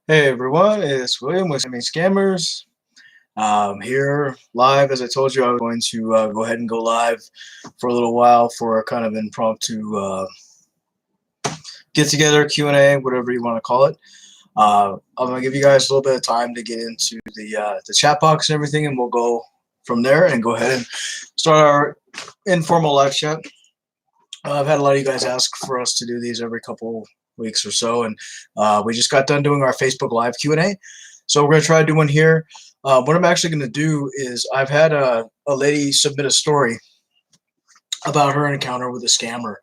Hey everyone, it's William with Scammers. Here live, as I told you, I was going to go ahead and go live for a little while for a kind of impromptu get together, Q&A, whatever you want to call it. I'm gonna give you guys a little bit of time to get into the chat box and everything, and we'll go from there and go ahead and start our informal live chat. I've had a lot of you guys ask for us to do these every couple weeks or so, and we just got done doing our Facebook Live Q&A. So we're going to try to do one here. What I'm actually going to do is I've had a lady submit a story about her encounter with a scammer,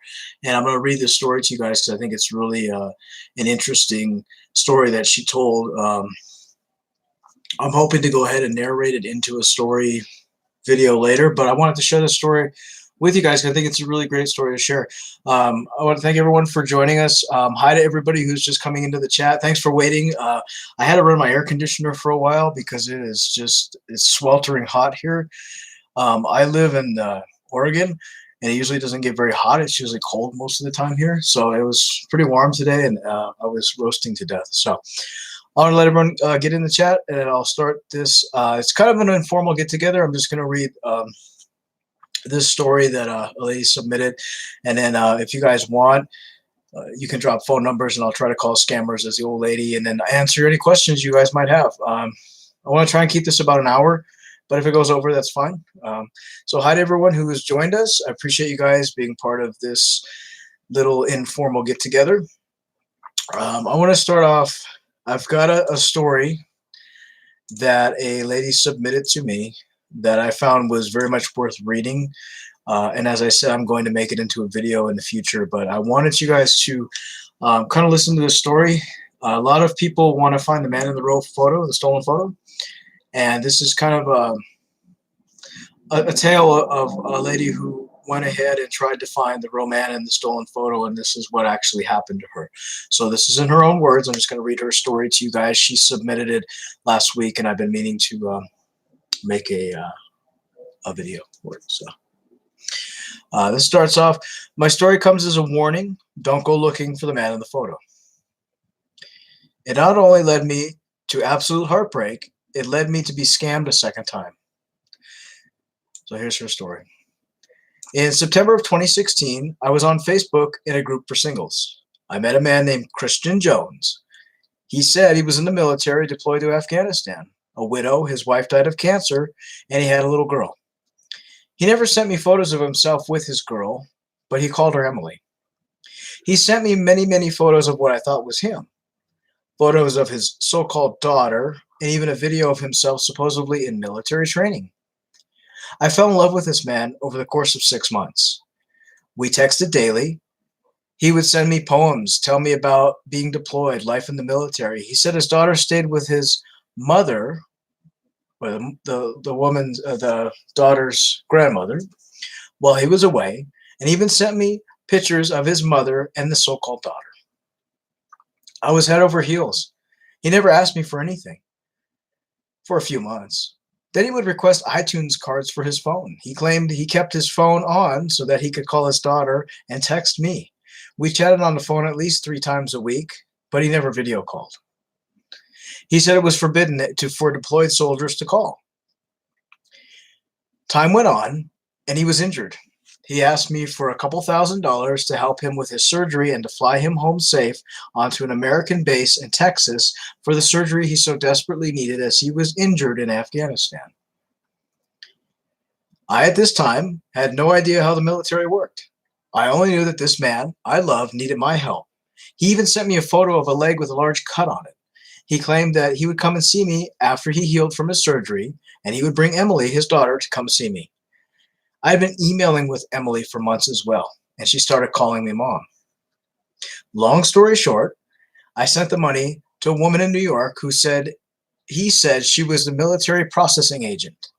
and I'm going to read this story to you guys because I think it's really an interesting story that she told. I'm hoping to go ahead and narrate it into a story video later, but I wanted to share this story with you guys. I think it's a really great story to share. I want to thank everyone for joining us. Hi to everybody who's just coming into the chat. Thanks for waiting. I had to run my air conditioner for a while because it's sweltering hot here. I live in Oregon, and it usually doesn't get very hot. It's usually cold most of the time here. So it was pretty warm today, and I was roasting to death. So I want to let everyone get in the chat, and I'll start this. It's kind of an informal get-together. I'm just going to read this story that a lady submitted, and then if you guys want, you can drop phone numbers, and I'll try to call scammers as the old lady, and then answer any questions you guys might have. I want to try and keep this about an hour, but if it goes over, that's fine. So hi to everyone who has joined us. I appreciate you guys being part of this little informal get-together. I want to start off. I've got a story that a lady submitted to me that I found was very much worth reading. And as I said, I'm going to make it into a video in the future, but I wanted you guys to kind of listen to the story. A lot of people want to find the man in the row photo, the stolen photo. And this is kind of a tale of a lady who went ahead and tried to find the real man in the stolen photo, and this is what actually happened to her. So this is in her own words. I'm just going to read her story to you guys. She submitted it last week, and I've been meaning to make a video for it. So this starts off. My story comes as a warning. Don't go looking for the man in the photo. It not only led me to absolute heartbreak, it led me to be scammed a second time. So here's her story. In September of 2016, I was on Facebook in a group for singles. I met a man named Christian Jones. He said he was in the military deployed to Afghanistan. A widow, his wife died of cancer, and he had a little girl. He never sent me photos of himself with his girl, but he called her Emily. He sent me many, many photos of what I thought was him. Photos of his so-called daughter, and even a video of himself supposedly in military training. I fell in love with this man over the course of 6 months. We texted daily. He would send me poems, tell me about being deployed, life in the military. He said his daughter stayed with his mother, or the daughter's grandmother, while he was away, and even sent me pictures of his mother and the so-called daughter. I was head over heels. He never asked me for anything for a few months. Then he would request iTunes cards for his phone. He claimed he kept his phone on so that he could call his daughter and text me. We chatted on the phone at least 3 times a week, but he never video called. He said it was forbidden for deployed soldiers to call. Time went on, and he was injured. He asked me for a couple $1,000s to help him with his surgery and to fly him home safe onto an American base in Texas for the surgery he so desperately needed as he was injured in Afghanistan. I, at this time, had no idea how the military worked. I only knew that this man I loved needed my help. He even sent me a photo of a leg with a large cut on it. He claimed that he would come and see me after he healed from his surgery, and he would bring Emily, his daughter, to come see me. I had been emailing with Emily for months as well, and she started calling me mom. Long story short, I sent the money to a woman in New York who said she was the military processing agent.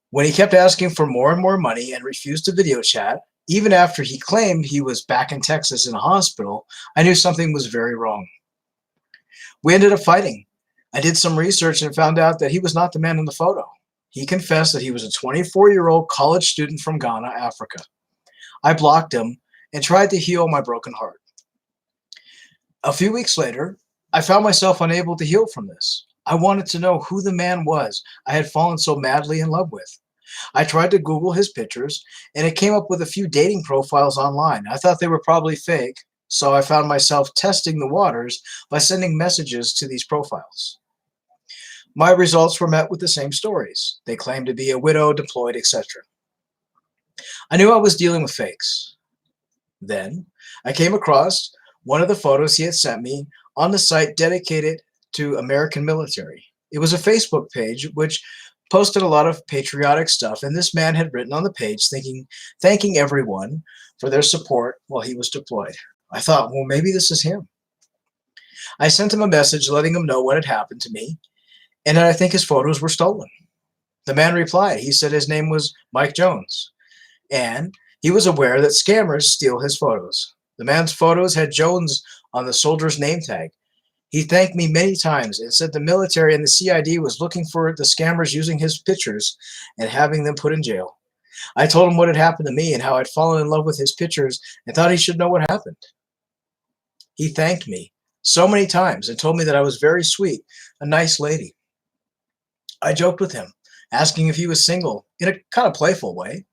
When he kept asking for more and more money and refused to video chat, even after he claimed he was back in Texas in a hospital, I knew something was very wrong. We ended up fighting. I did some research and found out that he was not the man in the photo. He confessed that he was a 24-year-old college student from Ghana, Africa. I blocked him and tried to heal my broken heart. A few weeks later, I found myself unable to heal from this. I wanted to know who the man was I had fallen so madly in love with. I tried to Google his pictures, and it came up with a few dating profiles online. I thought they were probably fake, so I found myself testing the waters by sending messages to these profiles. My results were met with the same stories. They claimed to be a widow, deployed, etc. I knew I was dealing with fakes. Then I came across one of the photos he had sent me on the site dedicated to American military. It was a Facebook page which posted a lot of patriotic stuff, and this man had written on the page thanking everyone for their support while he was deployed. I thought, well, maybe this is him. I sent him a message letting him know what had happened to me and that I think his photos were stolen. The man replied. He said his name was Mike Jones, and he was aware that scammers steal his photos. The man's photos had Jones on the soldier's name tag. He thanked me many times and said the military and the CID was looking for the scammers using his pictures and having them put in jail. I told him what had happened to me and how I'd fallen in love with his pictures and thought he should know what happened. He thanked me so many times and told me that I was very sweet, a nice lady. I joked with him, asking if he was single in a kind of playful way.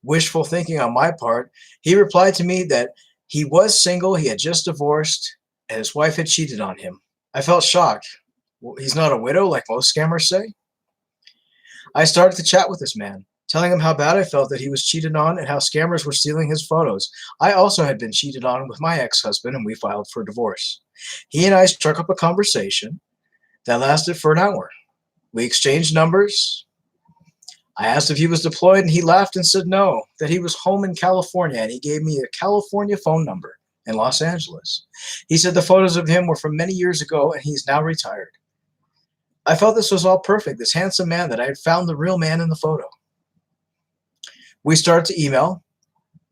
Wishful thinking on my part, he replied to me that he was single, he had just divorced, and his wife had cheated on him. I felt shocked. Well, he's not a widow like most scammers say? I started to chat with this man, telling him how bad I felt that he was cheated on and how scammers were stealing his photos. I also had been cheated on with my ex-husband, and we filed for divorce. He and I struck up a conversation that lasted for an hour. We exchanged numbers. I asked if he was deployed, and he laughed and said no, that he was home in California, and he gave me a California phone number in Los Angeles. He said the photos of him were from many years ago, and he's now retired. I felt this was all perfect, this handsome man, that I had found the real man in the photo. We started to email,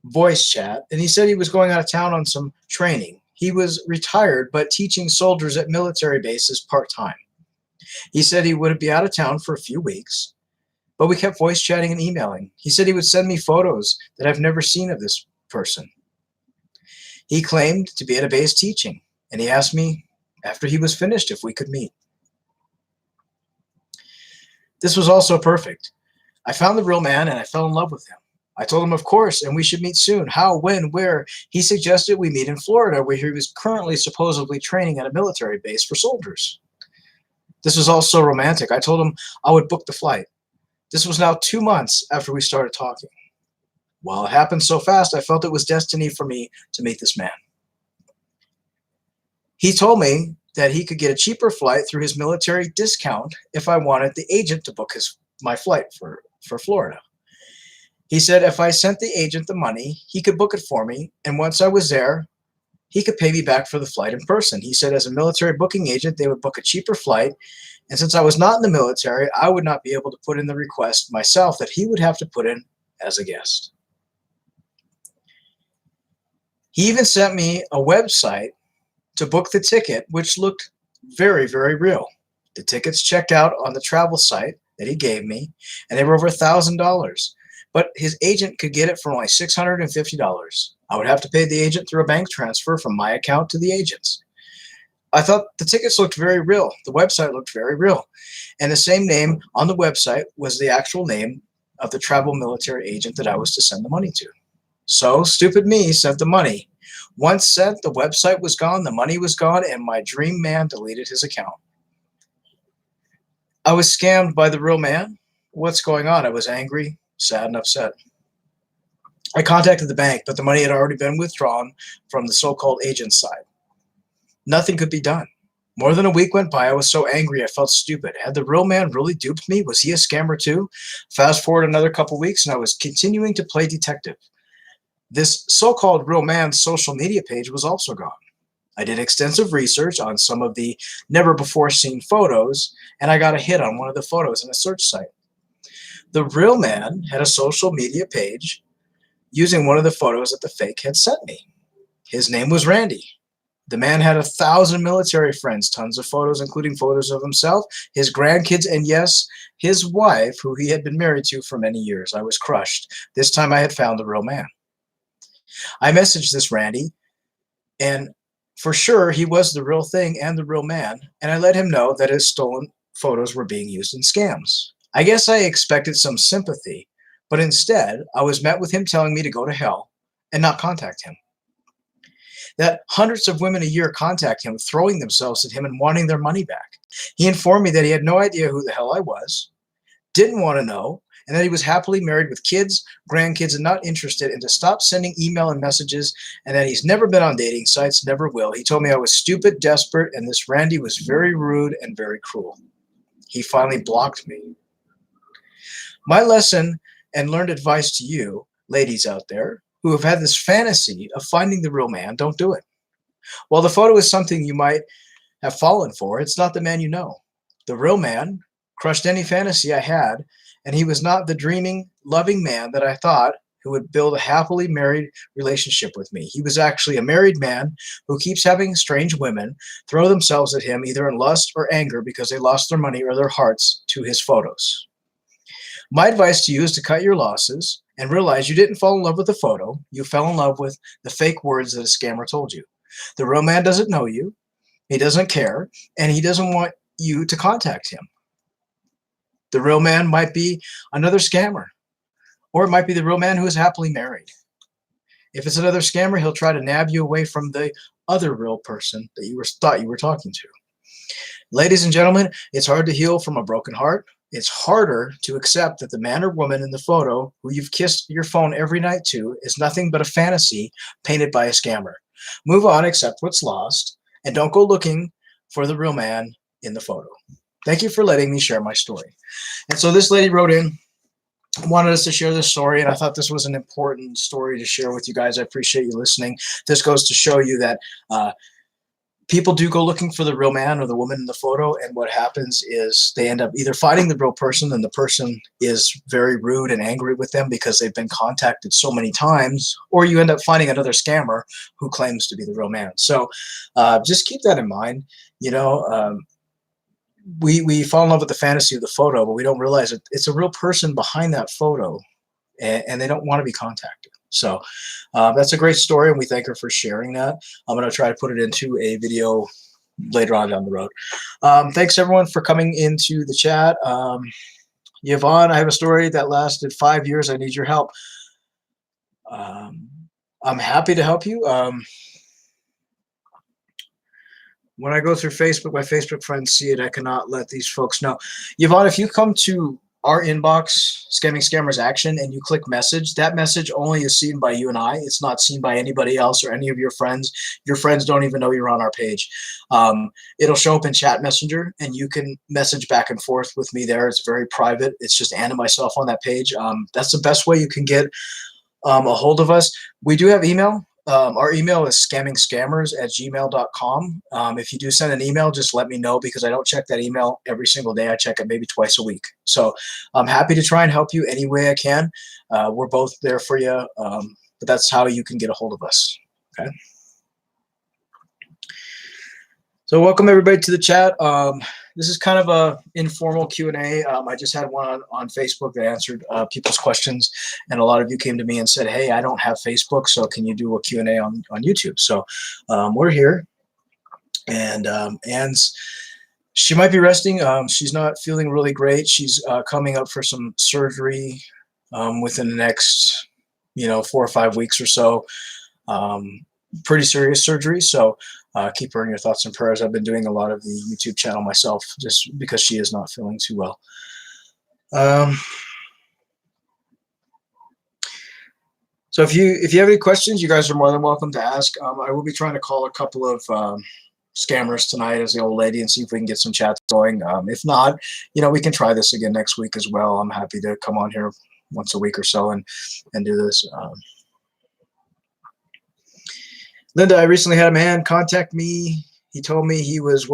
voice chat, and he said he was going out of town on some training. He was retired, but teaching soldiers at military bases part-time. He said he would be out of town for a few weeks, but we kept voice chatting and emailing. He said he would send me photos that I've never seen of this person. He claimed to be at a base teaching, and he asked me after he was finished if we could meet. This was also perfect. I found the real man, and I fell in love with him. I told him, of course, and we should meet soon. How, when, where? He suggested we meet in Florida, where he was currently supposedly training at a military base for soldiers. This was all so romantic. I told him I would book the flight. This was now 2 months after we started talking. While it happened so fast, I felt it was destiny for me to meet this man. He told me that he could get a cheaper flight through his military discount if I wanted the agent to book my flight for Florida. He said if I sent the agent the money, he could book it for me, and once I was there, he could pay me back for the flight in person. He said as a military booking agent, they would book a cheaper flight, and since I was not in the military, I would not be able to put in the request myself that he would have to put in as a guest. He even sent me a website to book the ticket, which looked very, very real. The tickets checked out on the travel site that he gave me, and they were over $1,000. But his agent could get it for only $650. I would have to pay the agent through a bank transfer from my account to the agent's. I thought the tickets looked very real. The website looked very real. And the same name on the website was the actual name of the travel military agent that I was to send the money to. So, stupid me sent the money. Once sent, the website was gone, the money was gone, and my dream man deleted his account. I was scammed by the real man. What's going on? I was angry, sad, and upset. I contacted the bank, but the money had already been withdrawn from the so-called agent's side. Nothing could be done. More than a week went by. I was so angry I felt stupid. Had the real man really duped me? Was he a scammer too? Fast forward another couple weeks, and I was continuing to play detective. This so-called real man's social media page was also gone. I did extensive research on some of the never-before-seen photos, and I got a hit on one of the photos in a search site. The real man had a social media page using one of the photos that the fake had sent me. His name was Randy. The man had 1,000 military friends, tons of photos, including photos of himself, his grandkids, and yes, his wife, who he had been married to for many years. I was crushed. This time I had found the real man. I messaged this Randy, and For sure, he was the real thing and the real man, and I let him know that his stolen photos were being used in scams. I guess I expected some sympathy, but instead, I was met with him telling me to go to hell and not contact him. That hundreds of women a year contact him, throwing themselves at him and wanting their money back. He informed me that he had no idea who the hell I was, didn't want to know, and that he was happily married with kids, grandkids, and not interested, and to stop sending email and messages, and that he's never been on dating sites, never will. He told me I was stupid, desperate, and this Randy was very rude and very cruel. He finally blocked me. My lesson and learned advice to you, ladies out there, who have had this fantasy of finding the real man, don't do it. While the photo is something you might have fallen for, it's not the man you know. The real man crushed any fantasy I had, and he was not the dreaming, loving man that I thought who would build a happily married relationship with me. He was actually a married man who keeps having strange women throw themselves at him either in lust or anger because they lost their money or their hearts to his photos. My advice to you is to cut your losses and realize you didn't fall in love with the photo. You fell in love with the fake words that a scammer told you. The real man doesn't know you. He doesn't care, and he doesn't want you to contact him. The real man might be another scammer, or it might be the real man who is happily married. If it's another scammer, he'll try to nab you away from the other real person that you thought you were talking to. Ladies and gentlemen, it's hard to heal from a broken heart. It's harder to accept that the man or woman in the photo who you've kissed your phone every night to is nothing but a fantasy painted by a scammer. Move on, accept what's lost, and don't go looking for the real man in the photo. Thank you for letting me share my story. And so this lady wrote in, wanted us to share this story, and I thought this was an important story to share with you guys. I appreciate you listening. This goes to show you that people do go looking for the real man or the woman in the photo, and what happens is they end up either finding the real person, and the person is very rude and angry with them because they've been contacted so many times, or you end up finding another scammer who claims to be the real man. So just keep that in mind. You know, we fall in love with the fantasy of the photo, but we don't realize it's a real person behind that photo, and they don't want to be contacted. So that's a great story, and we thank her for sharing that. I'm going to try to put it into a video later on down the road. Thanks, everyone, for coming into the chat. Yvonne, I have a story that lasted 5 years. I need your help. I'm happy to help you. When I go through Facebook, my Facebook friends see it. I cannot let these folks know. Yvonne, if you come to our inbox, Scamming Scammers Action, and you click message, that message only is seen by you and I. It's not seen by anybody else or any of your friends. Your friends don't even know you're on our page. It'll show up in Chat Messenger, and you can message back and forth with me there. It's very private. It's just Ann and myself on that page. That's the best way you can get a hold of us. We do have email. Our email is scammingscammers@gmail.com. If you do send an email, just let me know, because I don't check that email every single day. I check it maybe twice a week. So I'm happy to try and help you any way I can. We're both there for you, but that's how you can get a hold of us. Okay. So welcome everybody to the chat. This is kind of a informal Q&A. I just had one on Facebook that answered people's questions, and a lot of you came to me and said, hey, I don't have Facebook, so can you do a Q&A on YouTube? So we're here, and Ann's, she might be resting. She's not feeling really great. She's coming up for some surgery within the next, 4 or 5 weeks or so. Pretty serious surgery, so keep her in your thoughts and prayers. I've been doing a lot of the YouTube channel myself just because she is not feeling too well. So if you have any questions, you guys are more than welcome to ask. I will be trying to call a couple of scammers tonight as the old lady and see if we can get some chats going. If not, we can try this again next week as well. I'm happy to come on here once a week or so and do this. Linda, I recently had a man contact me. He told me he was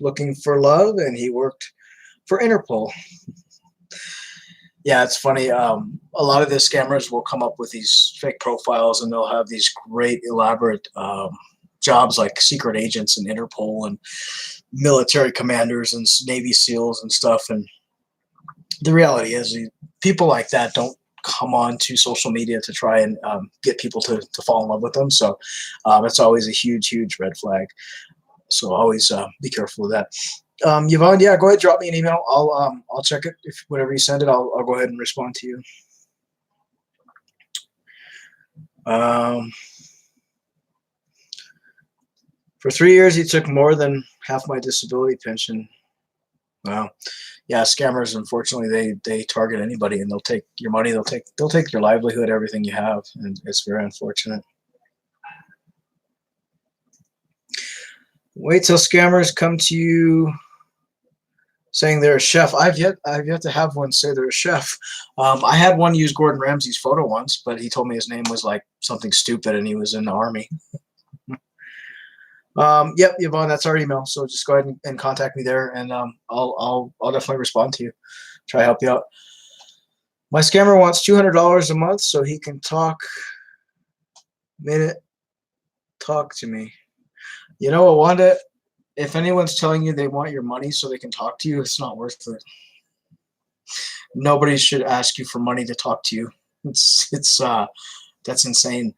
looking for love, and he worked for Interpol. Yeah, it's funny. A lot of the scammers will come up with these fake profiles, and they'll have these great elaborate jobs like secret agents and Interpol and military commanders and Navy SEALs and stuff. And the reality is, people like that don't come on to social media to try and get people to fall in love with them. So it's always a huge red flag. So always be careful of that. Yvonne, yeah, go ahead, drop me an email. I'll check it. If whenever you send it, I'll go ahead and respond to you. For 3 years, he took more than half my disability pension. Wow. Yeah, scammers, unfortunately, they target anybody, and they'll take your money, they'll take your livelihood, everything you have, and it's very unfortunate. Wait till scammers come to you saying they're a chef. I've yet to have one say they're a chef. I had one use Gordon Ramsay's photo once, but he told me his name was like something stupid, and he was in the army. Yep, Yvonne, that's our email. So just go ahead and contact me there, and I'll definitely respond to you. Try to help you out. My scammer wants $200 a month so he can talk to me. You know what, Wanda? If anyone's telling you they want your money so they can talk to you, it's not worth it. Nobody should ask you for money to talk to you. That's insane.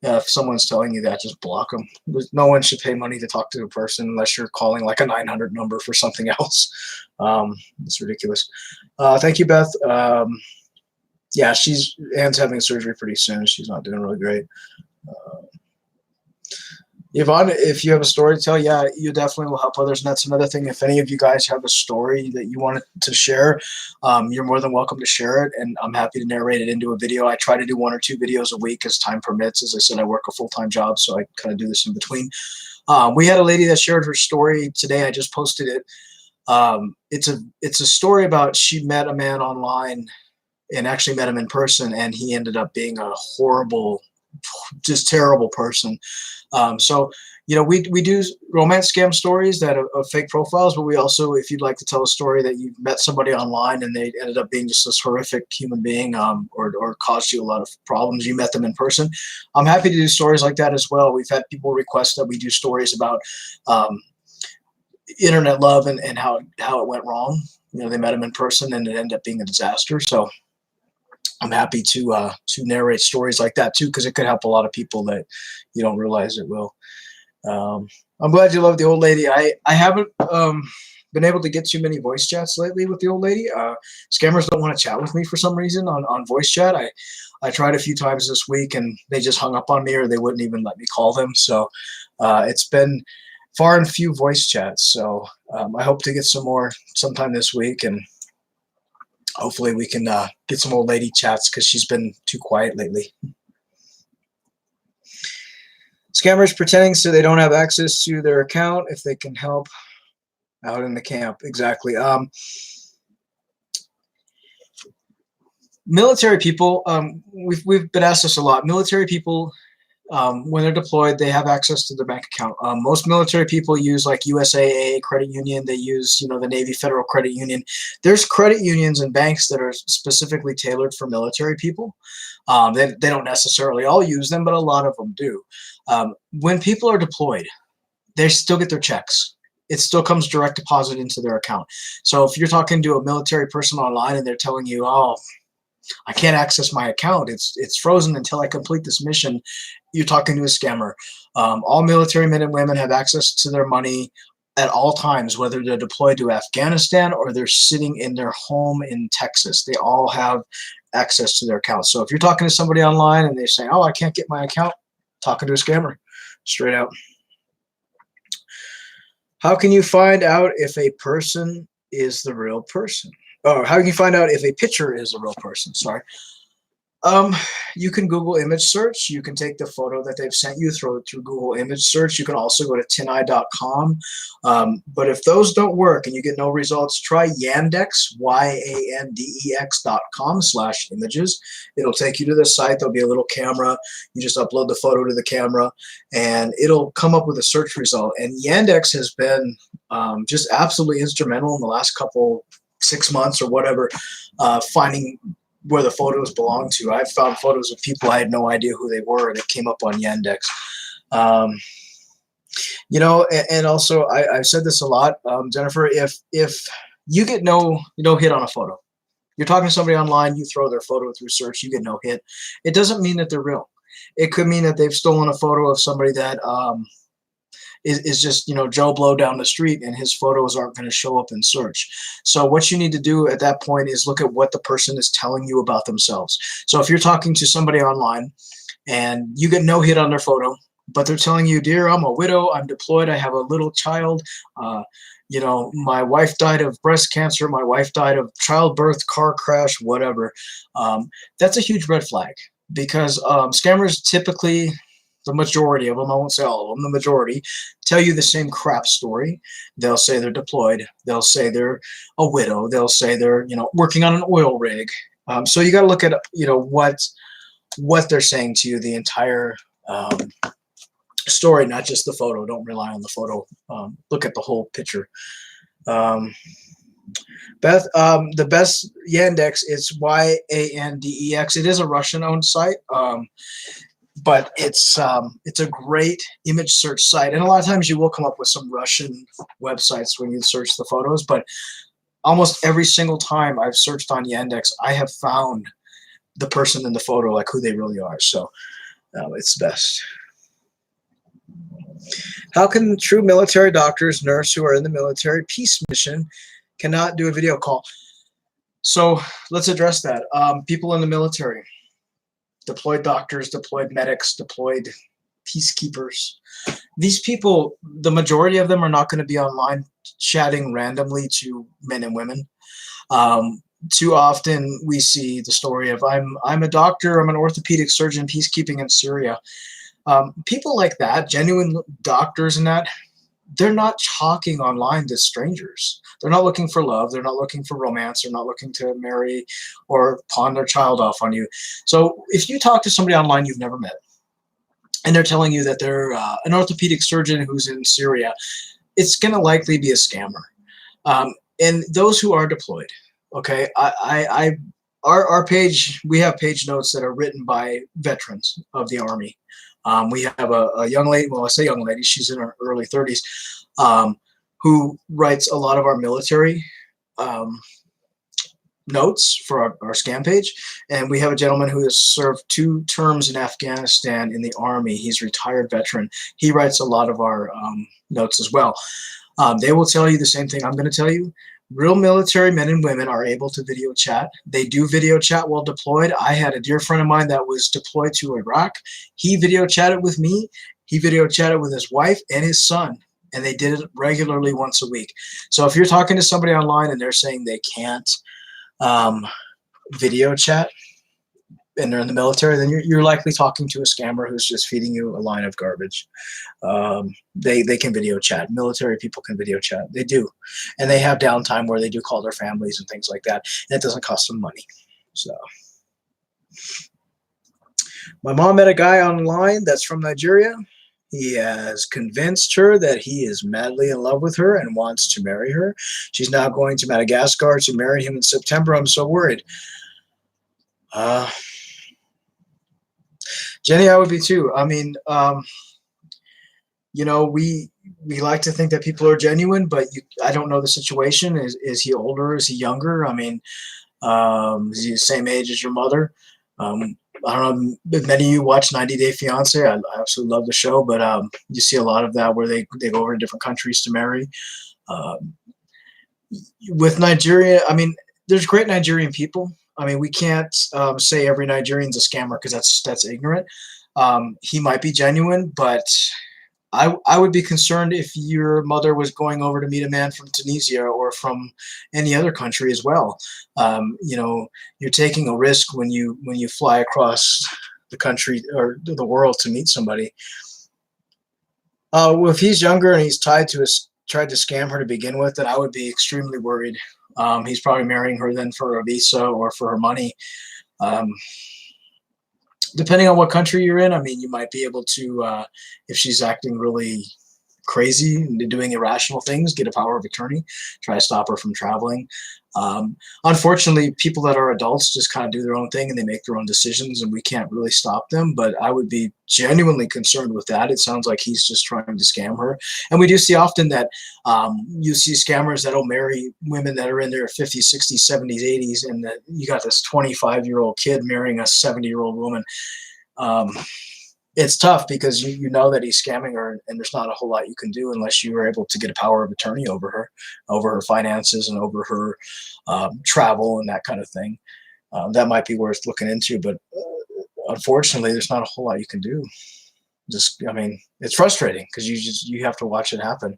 If someone's telling you that, just block them. No one should pay money to talk to a person unless you're calling like a 900 number for something else. It's ridiculous. Thank you, Beth. Yeah, Anne's having surgery pretty soon. She's not doing really great. Yvonne, if you have a story to tell, yeah, you definitely will help others. And that's another thing. If any of you guys have a story that you wanted to share, you're more than welcome to share it. And I'm happy to narrate it into a video. I try to do 1 or 2 videos a week as time permits. As I said, I work a full-time job, so I kind of do this in between. We had a lady that shared her story today. I just posted it. It's a story about she met a man online and actually met him in person, and he ended up being a horrible, just terrible person. So, you know, we do romance scam stories that are fake profiles, but we also, if you'd like to tell a story that you met somebody online and they ended up being just this horrific human being, or caused you a lot of problems, you met them in person, I'm happy to do stories like that as well. We've had people request that we do stories about internet love and how it went wrong. You know, they met him in person and it ended up being a disaster. So I'm happy to narrate stories like that too, because it could help a lot of people that you don't realize it will. I'm glad you love the old lady. I haven't been able to get too many voice chats lately with the old lady. Scammers don't want to chat with me for some reason on voice chat. I tried a few times this week and they just hung up on me, or they wouldn't even let me call them. So it's been far and few voice chats. So I hope to get some more sometime this week, and hopefully we can get some old lady chats because she's been too quiet lately. Scammers pretending so they don't have access to their account if they can help out in the camp. Exactly. Military people, we've been asked this a lot. Military people, when they're deployed, they have access to their bank account. Most military people use like USAA credit union. They use, you know, the Navy Federal Credit Union. There's credit unions and banks that are specifically tailored for military people. They don't necessarily all use them, but a lot of them do. When people are deployed, they still get their checks. It still comes direct deposit into their account. So if you're talking to a military person online and they're telling you, oh, I can't access my account, it's frozen until I complete this mission, you're talking to a scammer. All military men and women have access to their money at all times, whether they're deployed to Afghanistan or they're sitting in their home in Texas. They all have access to their accounts. So if you're talking to somebody online and they say, oh, I can't get my account, talking to a scammer, straight out. How can you find out if a person is the real person? Or how can you find out if a picture is a real person? Sorry. You can Google image search. You can take the photo that they've sent you, throw it through Google image search. You can also go to tineye.com. But if those don't work and you get no results, try Yandex, yandex.com/images. It'll take you to the site. There'll be a little camera. You just upload the photo to the camera and it'll come up with a search result. And Yandex has been just absolutely instrumental in the last 6 months or whatever, finding where the photos belong to. I've found photos of people I had no idea who they were, and it came up on Yandex. You know, and also I've said this a lot, Jennifer. If you get no hit on a photo, You're talking to somebody online, you throw their photo through search, you get no hit. It doesn't mean that they're real. It could mean that they've stolen a photo of somebody that is just, Joe Blow down the street, and his photos aren't going to show up in search. So what you need to do at that point is look at what the person is telling you about themselves. So if you're talking to somebody online and you get no hit on their photo, but they're telling you, dear, I'm a widow, I'm deployed, I have a little child, my wife died of breast cancer, my wife died of childbirth, car crash, whatever. That's a huge red flag, because scammers typically, the majority of them, I won't say all of them, the majority, tell you the same crap story. They'll say they're deployed. They'll say they're a widow. They'll say they're, working on an oil rig. So you got to look at, what they're saying to you, the entire story, not just the photo. Don't rely on the photo. Look at the whole picture. The best Yandex is Yandex. It is a Russian-owned site. But it's a great image search site, and a lot of times you will come up with some Russian websites when you search the photos, but almost every single time I've searched on Yandex, I have found the person in the photo, like who they really are. So it's best. How can true military doctors, nurse who are in the military peace mission cannot do a video call? So let's address that. People in the military, deployed doctors, deployed medics, deployed peacekeepers. These people, the majority of them are not going to be online chatting randomly to men and women. Too often we see the story of, I'm a doctor, I'm an orthopedic surgeon peacekeeping in Syria. People like that, genuine doctors and that, they're not talking online to strangers. They're not looking for love. They're not looking for romance. They're not looking to marry or pawn their child off on you. So if you talk to somebody online you've never met, and they're telling you that they're an orthopedic surgeon who's in Syria, it's going to likely be a scammer. And those who are deployed, okay, our page, we have page notes that are written by veterans of the Army. We have a young lady, well, I say young lady, she's in her early 30s, who writes a lot of our military notes for our scam page. And we have a gentleman who has served 2 terms in Afghanistan in the Army. He's a retired veteran. He writes a lot of our notes as well. They will tell you the same thing I'm going to tell you. Real military men and women are able to video chat. They do video chat while deployed. I had a dear friend of mine that was deployed to Iraq. He video chatted with me. He video chatted with his wife and his son, and they did it regularly once a week. So if you're talking to somebody online and they're saying they can't video chat and they're in the military, then you're likely talking to a scammer who's just feeding you a line of garbage. They can video chat. Military people can video chat. They do. And they have downtime where they do call their families and things like that. And it doesn't cost them money. So my mom met a guy online that's from Nigeria. He has convinced her that he is madly in love with her and wants to marry her. She's now going to Madagascar to marry him in September. I'm so worried. Jenny, I would be too. I mean, we like to think that people are genuine, but I don't know the situation. Is he older? Is he younger? I mean, is he the same age as your mother? I don't know if many of you watch 90 Day Fiance. I absolutely love the show, but you see a lot of that where they go over to different countries to marry. With Nigeria, I mean, there's great Nigerian people. I mean, we can't say every Nigerian's a scammer because that's ignorant. He might be genuine, but I would be concerned if your mother was going over to meet a man from Tunisia or from any other country as well. You're taking a risk when you fly across the country or the world to meet somebody. Well, if he's younger and he's tried to scam her to begin with, then I would be extremely worried. He's probably marrying her then for a visa or for her money. Depending on what country you're in, I mean, you might be able to, if she's acting really crazy and doing irrational things, get a power of attorney, try to stop her from traveling. Unfortunately, people that are adults just kind of do their own thing and they make their own decisions, and we can't really stop them. But I would be genuinely concerned with that. It sounds like he's just trying to scam her. And we do see often that you see scammers that'll marry women that are in their 50s, 60s, 70s, 80s, and that you got this 25-year-old kid marrying a 70-year-old woman. It's tough because you know that he's scamming her, and there's not a whole lot you can do unless you are able to get a power of attorney over her finances and over her travel and that kind of thing. That might be worth looking into, but unfortunately, there's not a whole lot you can do. I mean, it's frustrating because you have to watch it happen.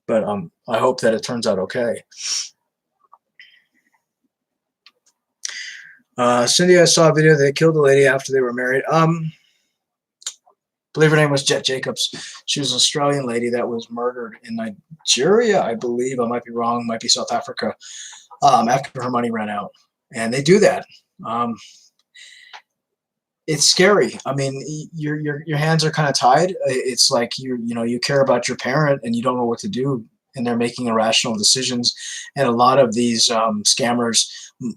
But I hope that it turns out okay. Cindy, I saw a video that they killed a lady after they were married. Believe her name was Jet Jacobs. She was an Australian lady that was murdered in Nigeria, I believe. I might be wrong. Might be South Africa. After her money ran out, and they do that. It's scary. I mean, your hands are kind of tied. It's like you care about your parent and you don't know what to do, and they're making irrational decisions. And a lot of these scammers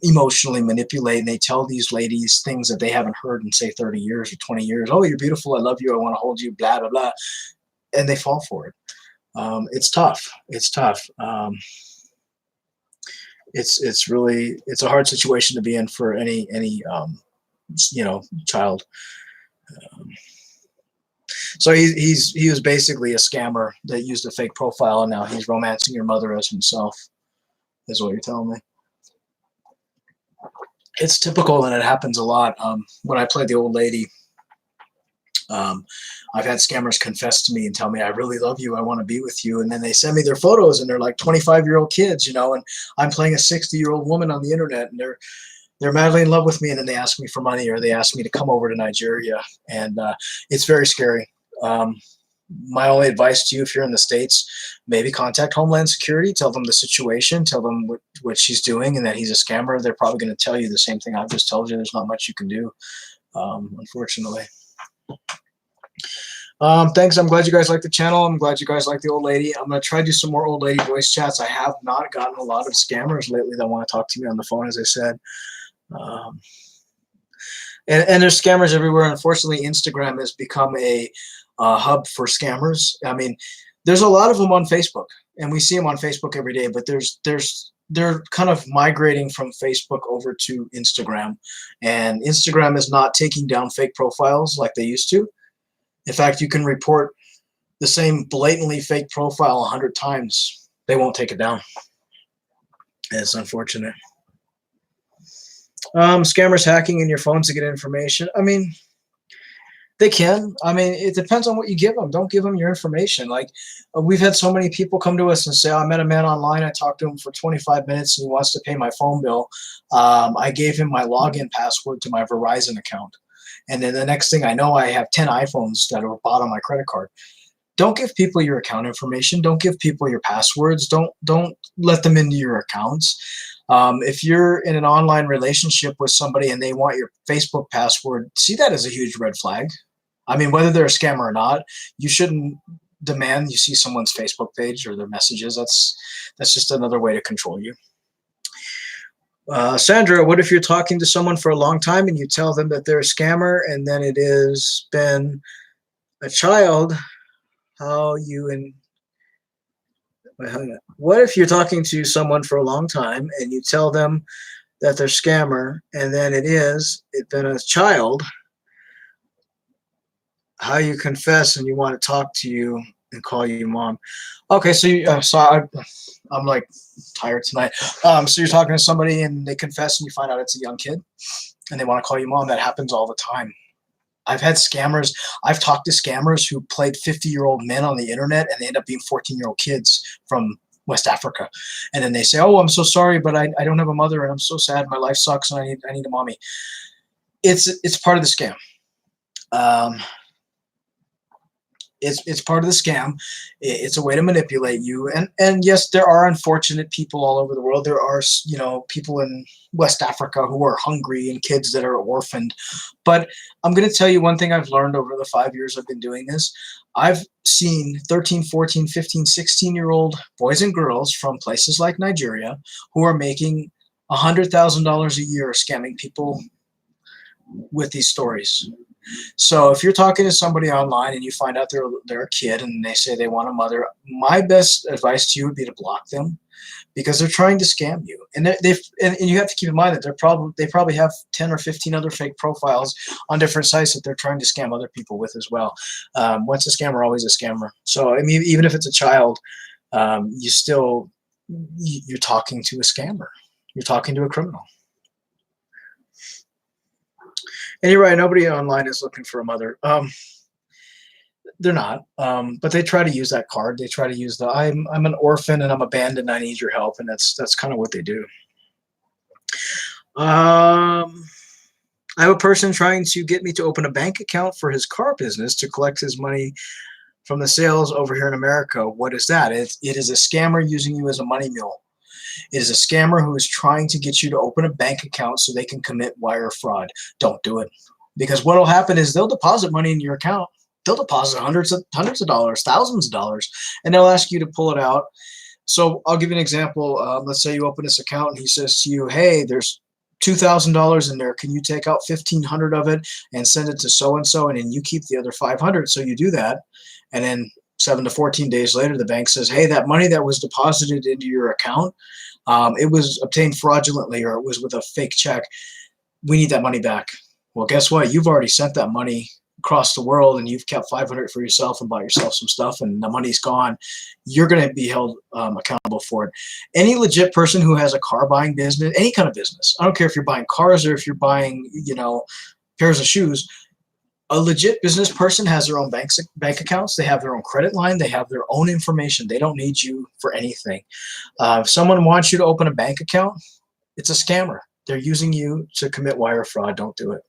emotionally manipulate, and they tell these ladies things that they haven't heard in, say, 30 years or 20 years. Oh, you're beautiful. I love you. I want to hold you, blah, blah, blah. And they fall for it. It's tough. It's tough. It's a hard situation to be in for any child. So he was basically a scammer that used a fake profile, and now he's romancing your mother as himself, is what you're telling me. It's typical, and it happens a lot. When I played the old lady, I've had scammers confess to me and tell me, I really love you, I want to be with you. And then they send me their photos, and they're like 25-year-old kids, and I'm playing a 60-year-old woman on the internet, and they're madly in love with me, and then they ask me for money, or they ask me to come over to Nigeria. And it's very scary. My only advice to you, if you're in the States, maybe contact Homeland Security, tell them the situation, tell them what she's doing and that he's a scammer. They're probably going to tell you the same thing I've just told you. There's not much you can do, unfortunately. Thanks. I'm glad you guys like the channel. I'm glad you guys like the old lady. I'm going to try to do some more old lady voice chats. I have not gotten a lot of scammers lately that want to talk to me on the phone, as I said. And there's scammers everywhere. Unfortunately, Instagram has become a hub for scammers. I mean, there's a lot of them on Facebook, and we see them on Facebook every day, but they're kind of migrating from Facebook over to Instagram, and Instagram is not taking down fake profiles like they used to. In fact, you can report the same blatantly fake profile 100 times. They won't take it down. It's unfortunate. Scammers hacking in your phones to get information. I mean, they can. I mean, it depends on what you give them. Don't give them your information. Like, we've had so many people come to us and say, I met a man online. I talked to him for 25 minutes and he wants to pay my phone bill. I gave him my login password to my Verizon account. And then the next thing I know, I have 10 iPhones that are bought on my credit card. Don't give people your account information. Don't give people your passwords. Don't let them into your accounts. If you're in an online relationship with somebody and they want your Facebook password, see that as a huge red flag. I mean, whether they're a scammer or not, you shouldn't demand you see someone's Facebook page or their messages. That's just another way to control you. Sandra, what if you're talking to someone for a long time and you tell them that they're a scammer and then it has been a child? What if you're talking to someone for a long time and you tell them that they're a scammer and then it's been a child? How you confess and you want to talk to you and call you mom. Okay, so I'm like tired tonight. So you're talking to somebody and they confess and you find out it's a young kid and they want to call you mom. That happens all the time. I've had scammers. I've talked to scammers who played 50-year-old men on the internet and they end up being 14-year-old kids from West Africa. And then they say, oh, I'm so sorry, but I don't have a mother and I'm so sad. My life sucks and I need a mommy. It's part of the scam. It's part of the scam. It's a way to manipulate you. And yes, there are unfortunate people all over the world. There are, you know, people in West Africa who are hungry and kids that are orphaned. But I'm going to tell you one thing I've learned over the 5 years I've been doing this. I've seen 13, 14, 15, 16-year-old boys and girls from places like Nigeria who are making $100,000 a year scamming people with these stories. So if you're talking to somebody online and you find out they're a kid and they say they want a mother, my best advice to you would be to block them, because they're trying to scam you. And and you have to keep in mind that they probably have 10 or 15 other fake profiles on different sites that they're trying to scam other people with as well. Once a scammer, always a scammer. So I mean, even if it's a child, you're talking to a scammer. You're talking to a criminal. And you're right, nobody online is looking for a mother. They're not, but they try to use that card. They try to use the I'm an orphan and I'm abandoned. I need your help, and that's kind of what they do. I have a person trying to get me to open a bank account for his car business to collect his money from the sales over here in America. What is that? It is a scammer using you as a money mule. It is a scammer who is trying to get you to open a bank account so they can commit wire fraud. Don't do it, because what will happen is they'll deposit money in your account. They'll deposit hundreds of dollars, thousands of dollars, and they'll ask you to pull it out. So I'll give you an example. Let's say you open this account and he says to you, hey, there's $2,000 in there. Can you take out 1,500 of it and send it to so-and-so, and then you keep the other 500? So you do that. And then 7 to 14 days later, the bank says, hey, that money that was deposited into your account, it was obtained fraudulently, or it was with a fake check. We need that money back. Well, guess what? You've already sent that money across the world, and you've kept 500 for yourself and bought yourself some stuff, and the money's gone. You're going to be held accountable for it. Any legit person who has a car buying business, any kind of business, I don't care if you're buying cars or if you're buying, pairs of shoes, a legit business person has their own bank accounts. They have their own credit line. They have their own information. They don't need you for anything. If someone wants you to open a bank account, it's a scammer. They're using you to commit wire fraud. Don't do it.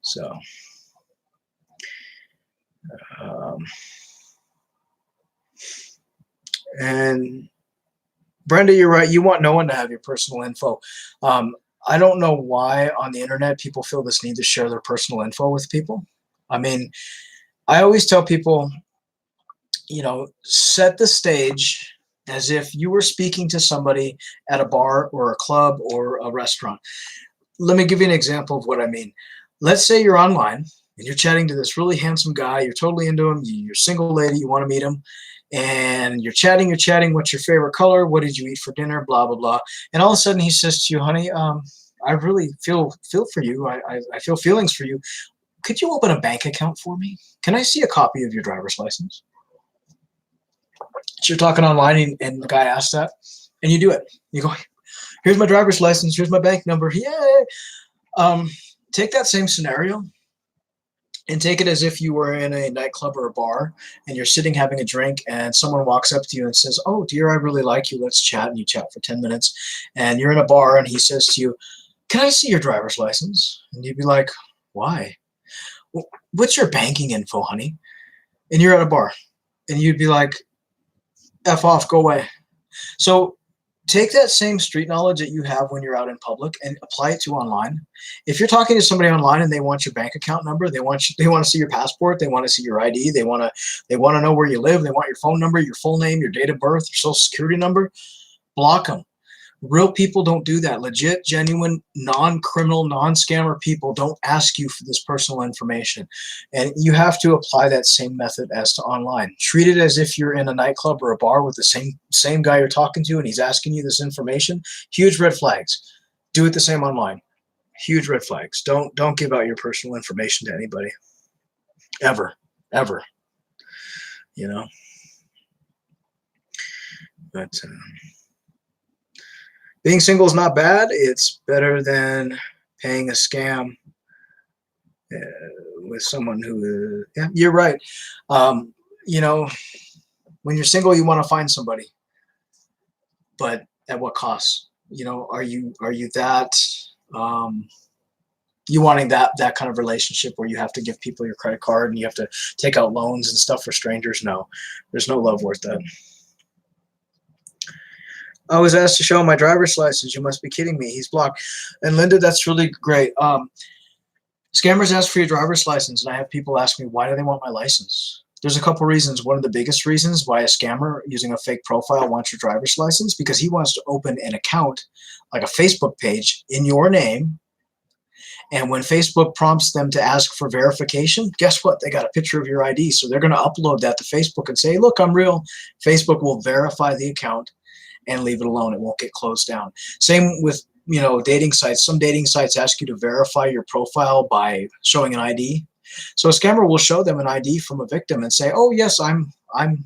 So, and Brenda, you're right. You want no one to have your personal info. I don't know why on the internet people feel this need to share their personal info with people. I mean, I always tell people, set the stage as if you were speaking to somebody at a bar or a club or a restaurant. Let me give you an example of what I mean. Let's say you're online and you're chatting to this really handsome guy. You're totally into him. You're a single lady. You want to meet him. And you're chatting. What's your favorite color? What did you eat for dinner? Blah, blah, blah. And all of a sudden he says to you, honey, I really feel for you. I feel feelings for you. Could you open a bank account for me? Can I see a copy of your driver's license? So you're talking online, and the guy asks that, and you do it. You go, here's my driver's license. Here's my bank number. Yay. Take that same scenario and take it as if you were in a nightclub or a bar and you're sitting having a drink, and someone walks up to you and says, oh, dear, I really like you. Let's chat. And you chat for 10 minutes. And you're in a bar and he says to you, can I see your driver's license? And you'd be like, why? What's your banking info, honey? And you're at a bar and you'd be like, F off, go away. So take that same street knowledge that you have when you're out in public and apply it to online. If you're talking to somebody online and they want your bank account number, they want to see your passport, they want to see your ID, they want to know where you live, they want your phone number, your full name, your date of birth, your social security number, block them. Real people don't do that. Legit, genuine, non-criminal, non-scammer people don't ask you for this personal information. And you have to apply that same method as to online. Treat it as if you're in a nightclub or a bar with the same guy you're talking to and he's asking you this information. Huge red flags. Do it the same online. Huge red flags. Don't give out your personal information to anybody. Ever. Ever. But being single is not bad. It's better than paying a scam with someone who, yeah, you're right. When you're single, you want to find somebody, but at what cost? Are you that you wanting that kind of relationship where you have to give people your credit card and you have to take out loans and stuff for strangers. No, there's no love worth that. I was asked to show my driver's license. You must be kidding me. He's blocked. And Linda, that's really great. Scammers ask for your driver's license, and I have people ask me, why do they want my license? There's a couple reasons. One of the biggest reasons why a scammer using a fake profile wants your driver's license, because he wants to open an account, like a Facebook page, in your name. And when Facebook prompts them to ask for verification, guess what? They got a picture of your ID. So they're going to upload that to Facebook and say, look, I'm real. Facebook will verify the account and leave it alone. It won't get closed down. Same with, dating sites. Some dating sites ask you to verify your profile by showing an ID. So a scammer will show them an ID from a victim and say, oh, yes, I'm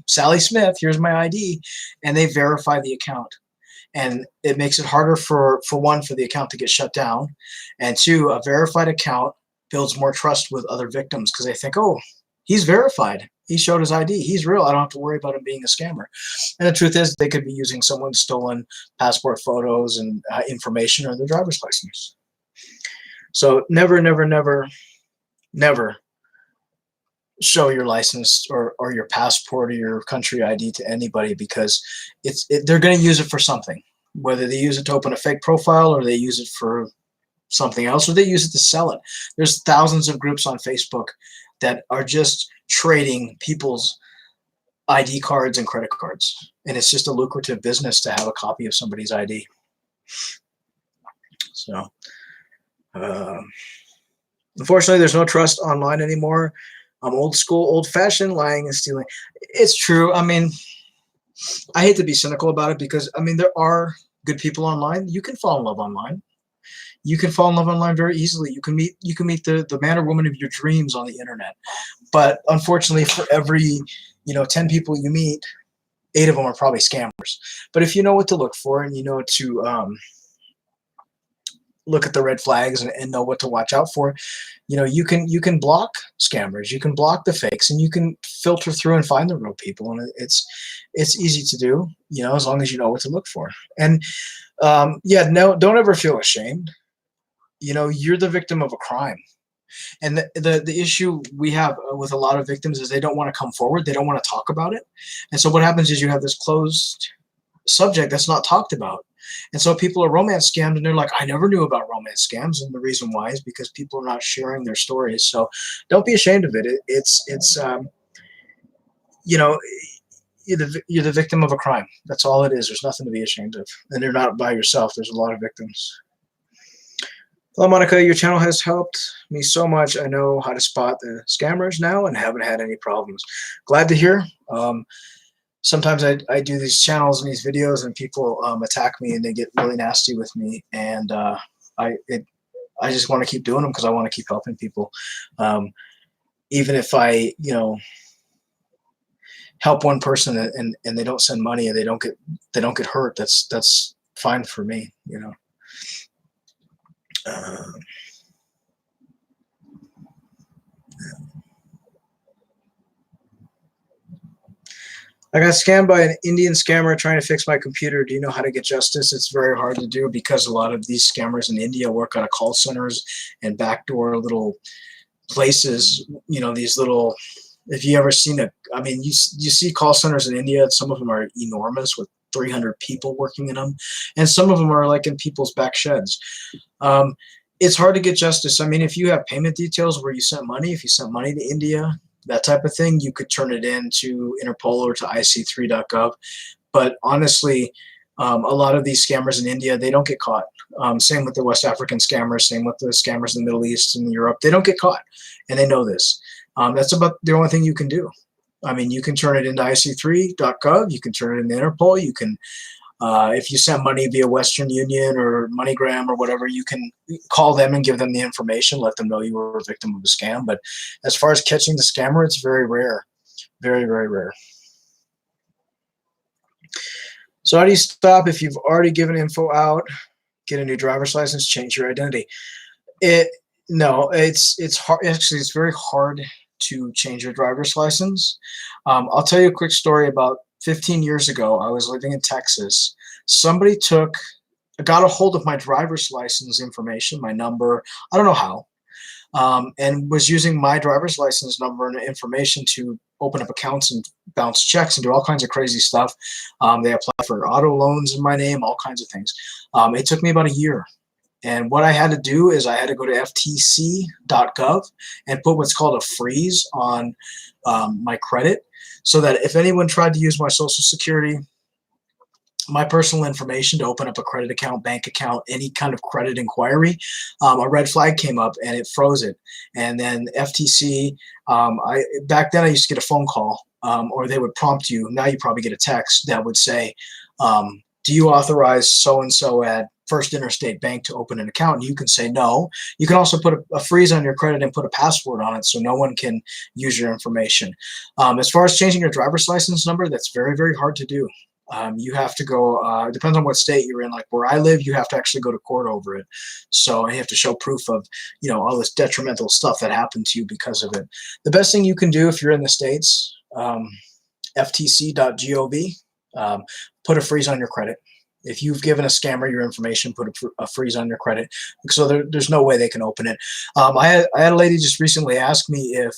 Sally Smith. Here's my ID. And they verify the account. And it makes it harder for one, for the account to get shut down. And two, a verified account builds more trust with other victims because they think, oh, he's verified. He showed his ID. He's real. I don't have to worry about him being a scammer. And the truth is, they could be using someone's stolen passport photos and information or their driver's license. So never, never, never, never show your license or your passport or your country ID to anybody, because they're going to use it for something. Whether they use it to open a fake profile or they use it for something else or they use it to sell it. There's thousands of groups on Facebook that are just trading people's ID cards and credit cards. And it's just a lucrative business to have a copy of somebody's ID. So, unfortunately, there's no trust online anymore. I'm old school, old fashioned, lying and stealing. It's true. I mean, I hate to be cynical about it because, I mean, there are good people online. You can fall in love online. You can fall in love online very easily. You can meet the man or woman of your dreams on the internet. But unfortunately, for every 10 people you meet, 8 of them are probably scammers. But if you know what to look for and you know to look at the red flags and know what to watch out for, you can block scammers, you can block the fakes, and you can filter through and find the real people. And it's easy to do, as long as you know what to look for. And don't ever feel ashamed. You're the victim of a crime. And the issue we have with a lot of victims is they don't want to come forward. They don't want to talk about it. And so what happens is you have this closed subject that's not talked about. And so people are romance scammed, and they're like, I never knew about romance scams. And the reason why is because people are not sharing their stories. So don't be ashamed of it. You're the victim of a crime. That's all it is. There's nothing to be ashamed of. And you're not by yourself. There's a lot of victims. Hello, Monica. Your channel has helped me so much. I know how to spot the scammers now and haven't had any problems. Glad to hear. Sometimes I do these channels and these videos, and people attack me and they get really nasty with me. And I just want to keep doing them because I want to keep helping people. Even if I, help one person and they don't send money and they don't get hurt, that's fine for me, I got scammed by an Indian scammer trying to fix my computer. Do you know how to get justice? It's very hard to do because a lot of these scammers in India work out of call centers and backdoor little places. These little, if you ever seen you see call centers in India, some of them are enormous with 300 people working in them. And some of them are like in people's back sheds. It's hard to get justice. I mean, if you have payment details where you sent money, if you sent money to India, that type of thing, you could turn it in to Interpol or to IC3.gov. But honestly, a lot of these scammers in India, they don't get caught. Same with the West African scammers, same with the scammers in the Middle East and Europe. They don't get caught, and they know this. That's about the only thing you can do. I mean, you can turn it into IC3.gov. You can turn it into Interpol. You can, if you send money via Western Union or MoneyGram or whatever, you can call them and give them the information, let them know you were a victim of a scam. But as far as catching the scammer, it's very rare. Very, very rare. So how do you stop if you've already given info out, get a new driver's license, change your identity? It's hard. Actually, it's very hard to change your driver's license. I'll tell you a quick story. About 15 years ago, I was living in Texas. Somebody took got a hold of my driver's license information, my number. I don't know how. And was using my driver's license number and information to open up accounts and bounce checks and do all kinds of crazy stuff. They applied for auto loans in my name, all kinds of things. It took me about a year. And what I had to do is I had to go to ftc.gov and put what's called a freeze on my credit, so that if anyone tried to use my Social Security, my personal information to open up a credit account, bank account, any kind of credit inquiry, a red flag came up and it froze it. And then FTC, back then I used to get a phone call, or they would prompt you. Now you probably get a text that would say, do you authorize so-and-so at First Interstate Bank to open an account? And you can say no. You can also put a freeze on your credit and put a password on it so no one can use your information. As far as changing your driver's license number, that's very, very hard to do. You have to go, it depends on what state you're in. Like where I live, you have to actually go to court over it. So you have to show proof of, all this detrimental stuff that happened to you because of it. The best thing you can do if you're in the States, ftc.gov, put a freeze on your credit. If you've given a scammer your information, put a freeze on your credit. So there's no way they can open it. I had a lady just recently ask me if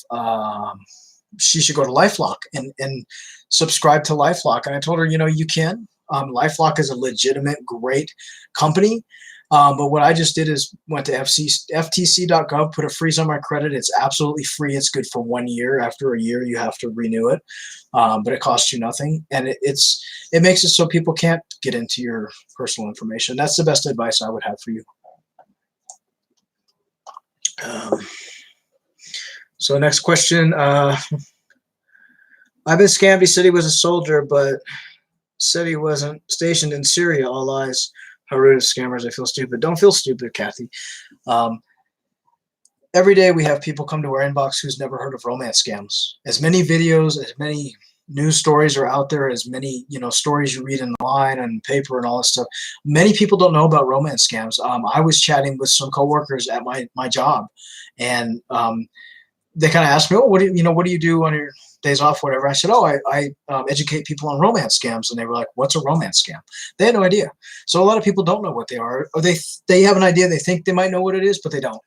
she should go to LifeLock and subscribe to LifeLock. And I told her, you can. LifeLock is a legitimate, great company. But what I just did is went to ftc.gov, put a freeze on my credit. It's absolutely free. It's good for 1 year. After a year, you have to renew it. But it costs you nothing. And it makes it so people can't get into your personal information. That's the best advice I would have for you. So next question. I've been scammed. He said he was a soldier, but said he wasn't stationed in Syria. All lies. How rude of scammers. I feel stupid. Don't feel stupid, Kathy. Every day we have people come to our inbox who's never heard of romance scams. As many videos, as many news stories are out there, as many stories you read online and paper and all this stuff. Many people don't know about romance scams. I was chatting with some coworkers at my job, and they kind of asked me, "Oh, what do you do on your days off, whatever?" I said, "Oh, I educate people on romance scams," and they were like, "What's a romance scam?" They had no idea. So a lot of people don't know what they are, or they have an idea. They think they might know what it is, but they don't.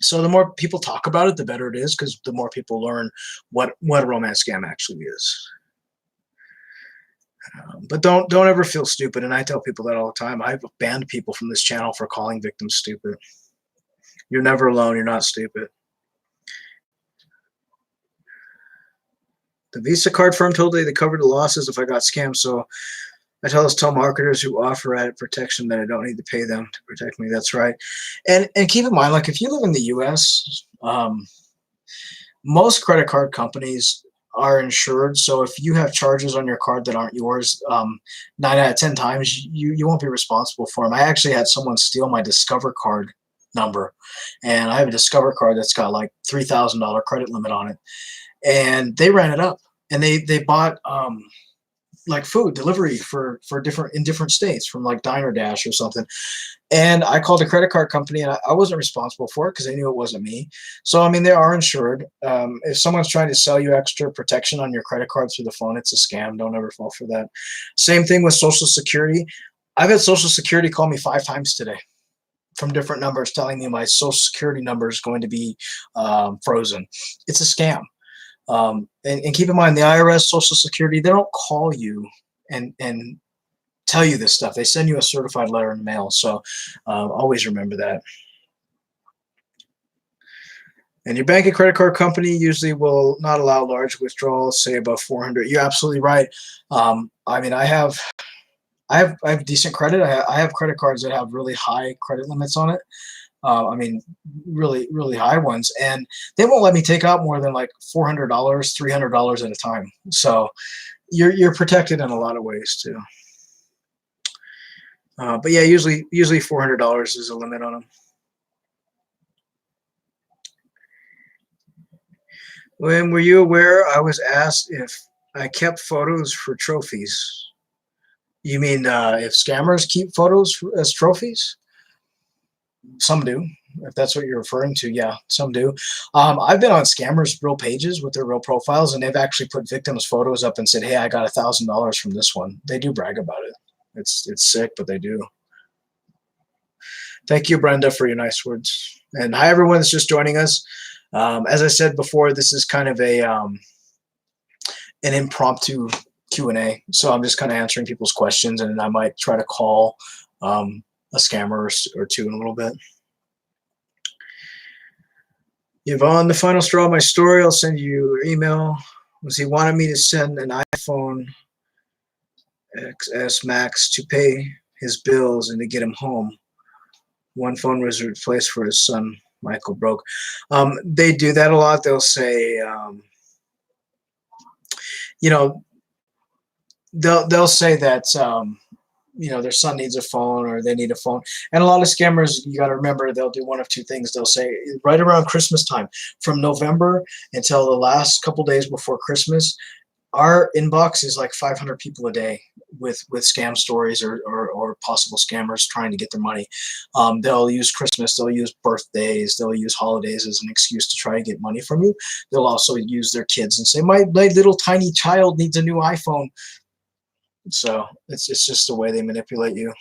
So the more people talk about it, the better it is, because the more people learn what a romance scam actually is. But don't ever feel stupid, and I tell people that all the time. I've banned people from this channel for calling victims stupid. You're never alone. You're not stupid. The Visa card firm told me they covered the losses if I got scammed, so I tell telemarketers who offer added protection that I don't need to pay them to protect me. That's right. And keep in mind, like if you live in the U.S., most credit card companies are insured. So if you have charges on your card that aren't yours, 9 out of 10 times you won't be responsible for them. I actually had someone steal my Discover card number, and I have a Discover card that's got like $3,000 credit limit on it. And they ran it up, and they bought like food delivery for different states from like Diner Dash or something. And I called a credit card company, and I wasn't responsible for it because they knew it wasn't me. So I mean, they are insured. If someone's trying to sell you extra protection on your credit card through the phone, it's a scam. Don't ever fall for that. Same thing with Social Security. I've had Social Security call me 5 times today from different numbers telling me my Social Security number is going to be frozen. It's a scam. And keep in mind, the IRS, Social Security, they don't call you and tell you this stuff. They send you a certified letter in the mail. So always remember that. And your bank and credit card company usually will not allow large withdrawals, say above 400. You're absolutely right. I mean, I have decent credit. I have credit cards that have really high credit limits on it. I mean, really, really high ones, and they won't let me take out more than like $400, $300 at a time. So you're protected in a lot of ways too. But yeah, usually $400 is a limit on them. When were you aware I was asked if I kept photos for trophies? You mean if scammers keep photos as trophies? Some do, if that's what you're referring to. Yeah, some do. I've been on scammers' real pages with their real profiles, and they've actually put victims' photos up and said, "Hey, I got $1,000 from this one." They do brag about it. It's sick, but they do. Thank you, Brenda, for your nice words. And hi, everyone that's just joining us. As I said before, this is kind of an impromptu Q&A. So I'm just kind of answering people's questions, and I might try to call a scammer or two in a little bit. Yvonne, the final straw of my story, I'll send you your email. Was he wanted me to send an iPhone XS Max to pay his bills and to get him home. One phone was replaced for his son, Michael broke. They do that a lot. They'll say, you know, they'll say that you know, their son needs a phone or they need a phone. And a lot of scammers, you got to remember, they'll do one of two things. They'll say right around Christmas time, from November until the last couple days before Christmas, our inbox is like 500 people a day with scam stories or possible scammers trying to get their money. They'll use Christmas, they'll use birthdays, they'll use holidays as an excuse to try to get money from you. They'll also use their kids and say, my little tiny child needs a new iPhone. So it's just the way they manipulate you.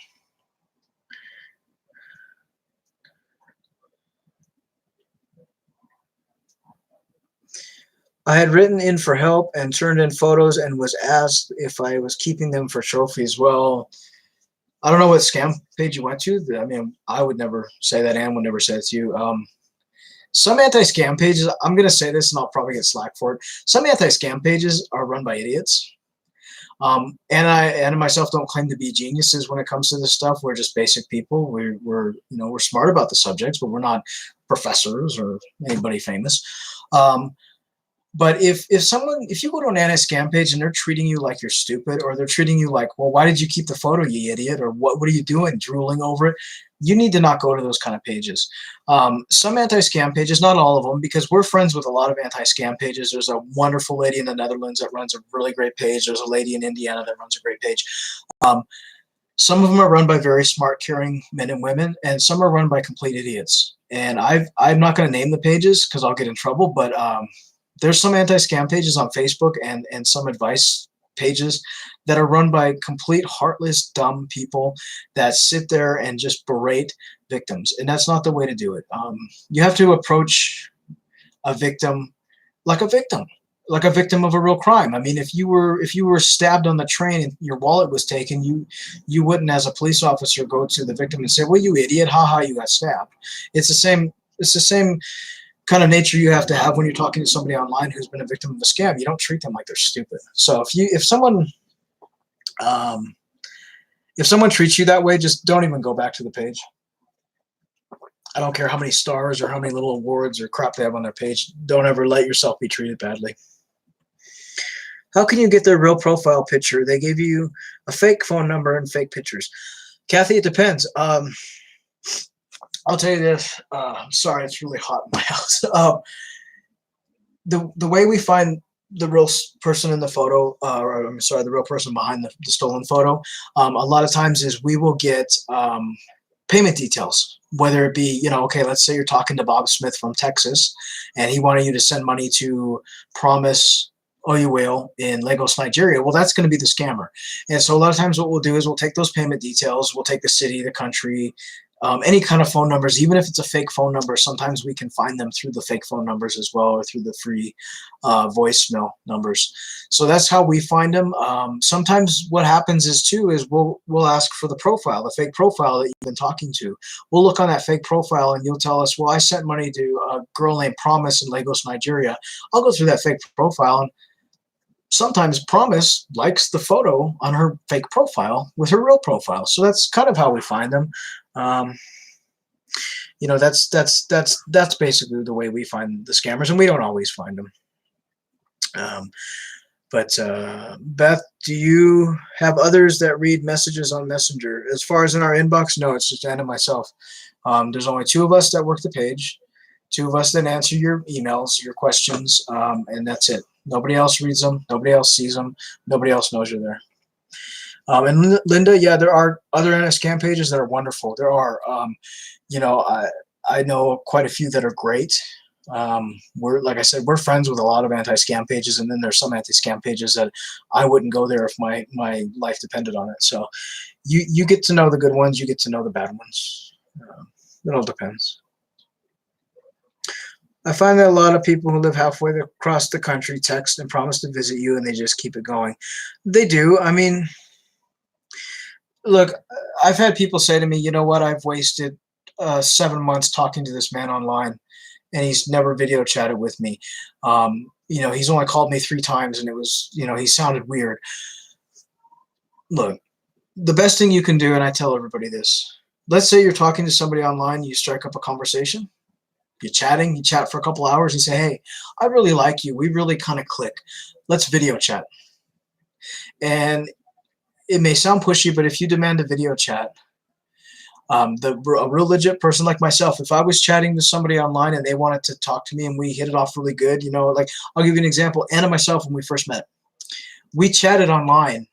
I had written in for help and turned in photos and was asked if I was keeping them for trophies. Well, I don't know what scam page you went to. I mean, I would never say that. Ann would never say it to you. Some anti-scam pages, I'm going to say this and I'll probably get slack for it. Some anti-scam pages are run by idiots. And I myself don't claim to be geniuses when it comes to this stuff. We're just basic people. We're smart about the subjects, but we're not professors or anybody famous. But if you go to an anti-scam page and they're treating you like you're stupid, or they're treating you like, well, why did you keep the photo, you idiot, or what are you doing, drooling over it? You need to not go to those kind of pages. Some anti-scam pages, not all of them, because we're friends with a lot of anti-scam pages. There's a wonderful lady in the Netherlands that runs a really great page. There's a lady in Indiana that runs a great page. Some of them are run by very smart, caring men and women, and some are run by complete idiots. And I'm not going to name the pages because I'll get in trouble, but there's some anti-scam pages on Facebook and some advice pages that are run by complete heartless, dumb people that sit there and just berate victims. And that's not the way to do it. You have to approach a victim like a victim of a real crime. I mean, if you were stabbed on the train and your wallet was taken, you wouldn't, as a police officer, go to the victim and say, well, you idiot, haha, you got stabbed. It's the same kind of nature you have to have when you're talking to somebody online who's been a victim of a scam. You don't treat them like they're stupid. So if someone treats you that way, just don't even go back to the page. I don't care how many stars or how many little awards or crap they have on their page. Don't ever let yourself be treated badly. How can you get their real profile picture? They gave you a fake phone number and fake pictures. Kathy, it depends. I'll tell you this. Sorry, it's really hot in my house. The way we find the real person in the photo, or I'm sorry, the real person behind the stolen photo, a lot of times is we will get payment details. Whether it be, okay, let's say you're talking to Bob Smith from Texas, and he wanted you to send money to Promise Oyuwale in Lagos, Nigeria. Well, that's going to be the scammer. And so a lot of times what we'll do is we'll take those payment details, we'll take the city, the country, any kind of phone numbers, even if it's a fake phone number. Sometimes we can find them through the fake phone numbers as well, or through the free voicemail numbers. So that's how we find them. Sometimes what happens is we'll ask for the profile, the fake profile that you've been talking to. We'll look on that fake profile and you'll tell us, well, I sent money to a girl named Promise in Lagos, Nigeria. I'll go through that fake profile, and sometimes Promise likes the photo on her fake profile with her real profile. So that's kind of how we find them. That's basically the way we find the scammers, and we don't always find them. But Beth, do you have others that read messages on Messenger? As far as in our inbox, no, it's just Ann and myself. There's only 2 of us that work the page, 2 of us that answer your emails, your questions, and that's it. Nobody else reads them. Nobody else sees them. Nobody else knows you're there. And Linda, yeah, there are other anti-scam pages that are wonderful. There are, I know quite a few that are great. Like I said, we're friends with a lot of anti-scam pages, and then there's some anti-scam pages that I wouldn't go there if my life depended on it. So you get to know the good ones, you get to know the bad ones. It all depends. I find that a lot of people who live halfway across the country text and promise to visit you, and they just keep it going. They do. I mean, look, I've had people say to me, you know what? I've wasted 7 months talking to this man online, and he's never video chatted with me. He's only called me 3 times, and it was, he sounded weird. Look, the best thing you can do, and I tell everybody this, let's say you're talking to somebody online, you strike up a conversation, you're chatting, you chat for a couple hours, you say, hey, I really like you. We really kind of click. Let's video chat. And it may sound pushy, but if you demand a video chat, a real legit person like myself, if I was chatting to somebody online and they wanted to talk to me and we hit it off really good, like I'll give you an example. Anna and myself, when we first met, we chatted online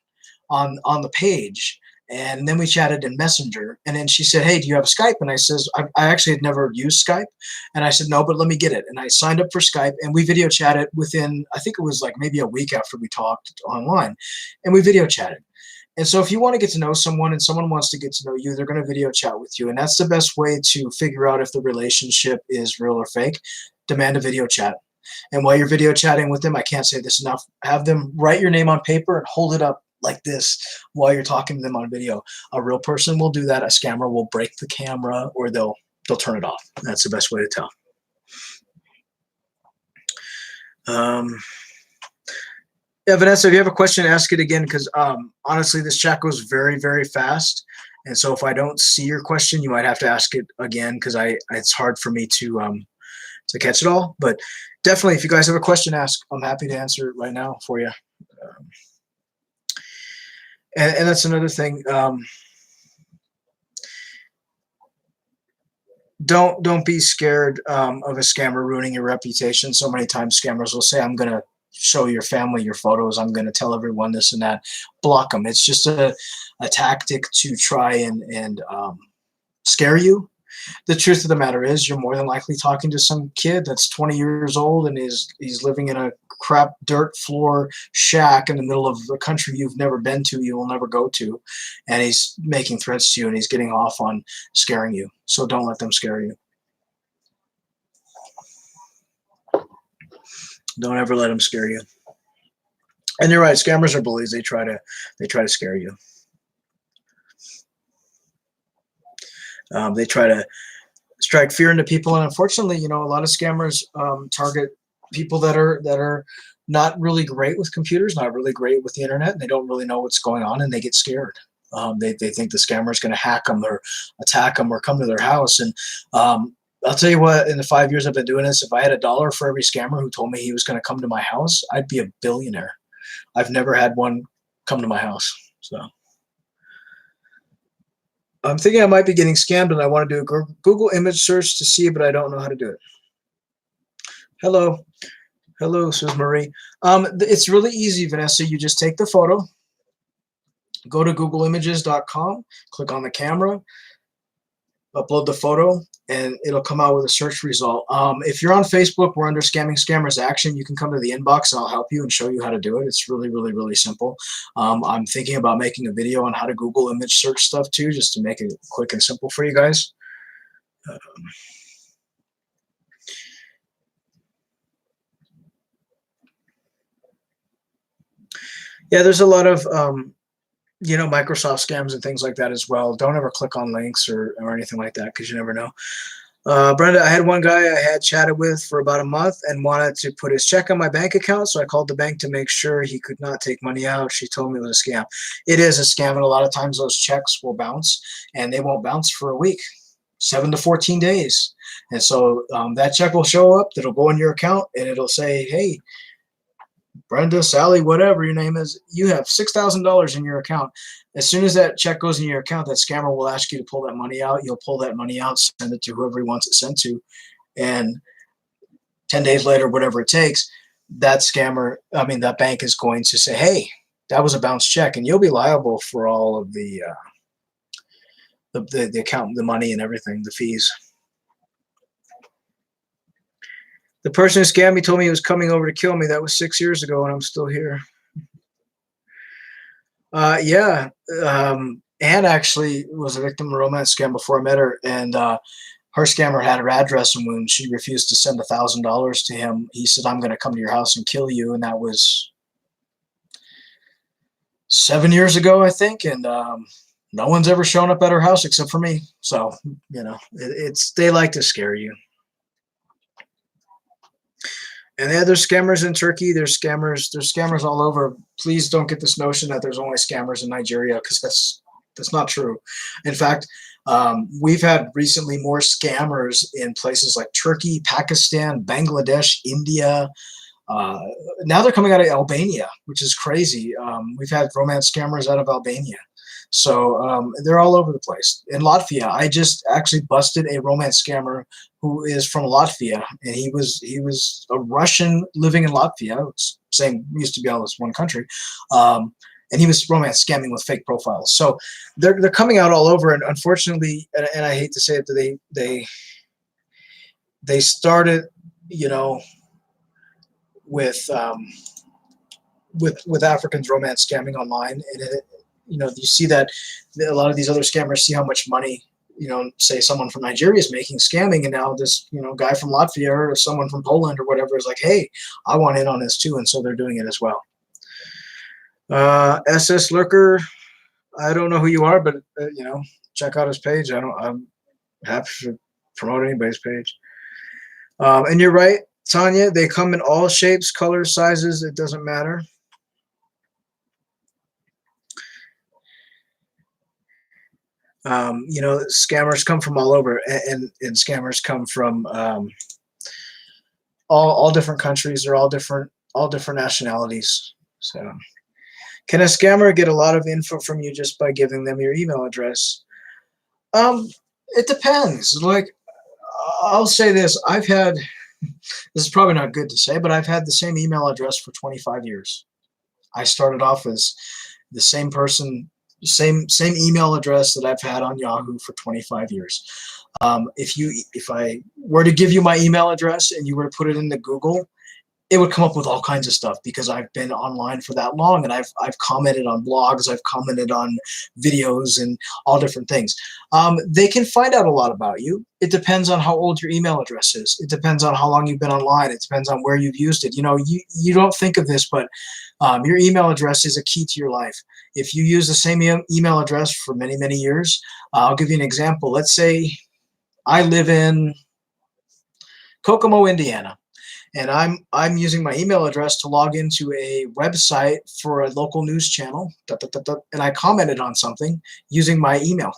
on the page, and then we chatted in Messenger, and then she said, hey, do you have Skype? And I says, I actually had never used Skype, and I said, no, but let me get it. And I signed up for Skype, and we video chatted within, I think it was like maybe a week after we talked online, and we video chatted. And so if you want to get to know someone and someone wants to get to know you, they're going to video chat with you. And that's the best way to figure out if the relationship is real or fake. Demand a video chat. And while you're video chatting with them, I can't say this enough, have them write your name on paper and hold it up like this while you're talking to them on video. A real person will do that. A scammer will break the camera, or they'll turn it off. That's the best way to tell. Yeah, Vanessa, if you have a question, ask it again, because honestly, this chat goes very, very fast. And so if I don't see your question, you might have to ask it again, because it's hard for me to catch it all. But definitely, if you guys have a question, ask. I'm happy to answer it right now for you. And that's another thing. Don't be scared of a scammer ruining your reputation. So many times scammers will say, I'm going to show your family your photos. I'm going to tell everyone this and that. Block them. It's just a tactic to try and scare you. The truth of the matter is, you're more than likely talking to some kid that's 20 years old and he's living in a crap dirt floor shack in the middle of a country you've never been to, you will never go to, and he's making threats to you and he's getting off on scaring you. So don't let them scare you. Don't ever let them scare you. And you're right, scammers are bullies. They try to scare you. They try to strike fear into people, and unfortunately, a lot of scammers target people that are not really great with computers, not really great with the internet, and they don't really know what's going on, and they get scared. They think the scammer is going to hack them or attack them or come to their house. And I'll tell you what, in the 5 years I've been doing this, if I had $1 for every scammer who told me he was going to come to my house, I'd be a billionaire. I've never had one come to my house. So I'm thinking I might be getting scammed, and I want to do a Google image search to see, but I don't know how to do it. Hello, says Marie. It's really easy, Vanessa. You just take the photo, go to googleimages.com, click on the camera, upload the photo, and it'll come out with a search result. If you're on Facebook, we're under Scamming Scammers Action. You can come to the inbox and I'll help you and show you how to do it. It's really, really, really simple. I'm thinking about making a video on how to Google image search stuff too, just to make it quick and simple for you guys. Yeah, there's a lot of Microsoft scams and things like that as well. Don't ever click on links or anything like that, because you never know. Brenda, I had one guy I had chatted with for about a month and wanted to put his check on my bank account, so I called the bank to make sure he could not take money out. She told me it was a scam. It is a scam, and a lot of times those checks will bounce, and they won't bounce for a week, 7 to 14 days. And so that check will show up, that'll go in your account, and it'll say, hey, Brenda, Sally, whatever your name is, you have $6,000 in your account. As soon as that check goes in your account, that scammer will ask you to pull that money out. You'll pull that money out, send it to whoever he wants it sent to, and 10 days later, whatever it takes, that bank is going to say, hey, that was a bounced check, and you'll be liable for all of the account, the money and everything, the fees. The person who scammed me told me he was coming over to kill me. That was 6 years ago, and I'm still here. Yeah. Anne actually was a victim of a romance scam before I met her, and her scammer had her address, and when she refused to send $1,000 to him, he said, "I'm going to come to your house and kill you." And that was 7 years ago, I think. And no one's ever shown up at her house except for me. So, it's they like to scare you. And yeah, there's scammers in Turkey. There's scammers all over. Please don't get this notion that there's only scammers in Nigeria, because that's not true. In fact, we've had recently more scammers in places like Turkey, Pakistan, Bangladesh, India. Now they're coming out of Albania, which is crazy. We've had romance scammers out of Albania. So they're all over the place. In Latvia, I just actually busted a romance scammer who is from Latvia, and he was a Russian living in Latvia. Same, used to be all this one country, and he was romance scamming with fake profiles. So they're coming out all over, and unfortunately, and I hate to say it, they started, with Africans romance scamming online, and you see that a lot of these other scammers see how much money, say someone from Nigeria is making scamming, and now this, guy from Latvia or someone from Poland or whatever is like, hey, I want in on this too, and so they're doing it as well. SS Lurker, I don't know who you are, but check out his page. I'm happy to promote anybody's page. And you're right, Tanya, they come in all shapes, colors, sizes, it doesn't matter. Scammers come from all over, and scammers come from all different countries, or all different nationalities. So, can a scammer get a lot of info from you just by giving them your email address? It depends. Like, I'll say this: I've had, this is probably not good to say, but I've had the same email address for 25 years. I started off as the same person, same email address that I've had on Yahoo for 25 years. If I were to give you my email address and you were to put it into Google, it would come up with all kinds of stuff, because I've been online for that long, and I've commented on blogs, I've commented on videos, and all different things. They can find out a lot about you. It depends on how old your email address is. It depends on how long you've been online. It depends on where you've used it. You don't think of this, but your email address is a key to your life. If you use the same email address for many, many years, I'll give you an example. Let's say I live in Kokomo, Indiana, and I'm using my email address to log into a website for a local news channel, and I commented on something using my email.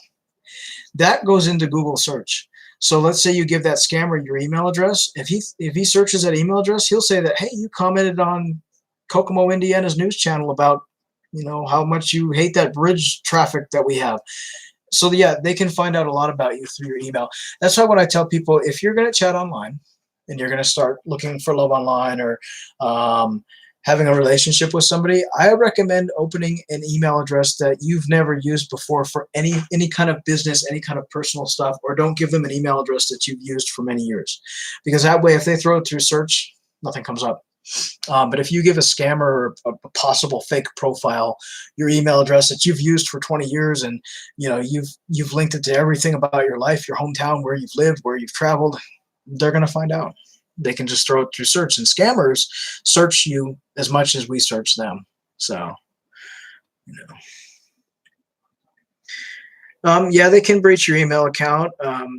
That goes into Google search. So let's say you give that scammer your email address. If he searches that email address, he'll say that, hey, you commented on Kokomo, Indiana's news channel about, how much you hate that bridge traffic that we have. So yeah, they can find out a lot about you through your email. That's why when I tell people, if you're going to chat online, and you're going to start looking for love online, or having a relationship with somebody, I recommend opening an email address that you've never used before for any kind of business, any kind of personal stuff, or don't give them an email address that you've used for many years, because that way, if they throw it through search, nothing comes up. But if you give a scammer a possible fake profile your email address that you've used for 20 years, and you've linked it to everything about your life, your hometown, where you've lived, where you've traveled, they're going to find out. They can just throw it through search, and scammers search you as much as we search them. So, yeah, they can breach your email account.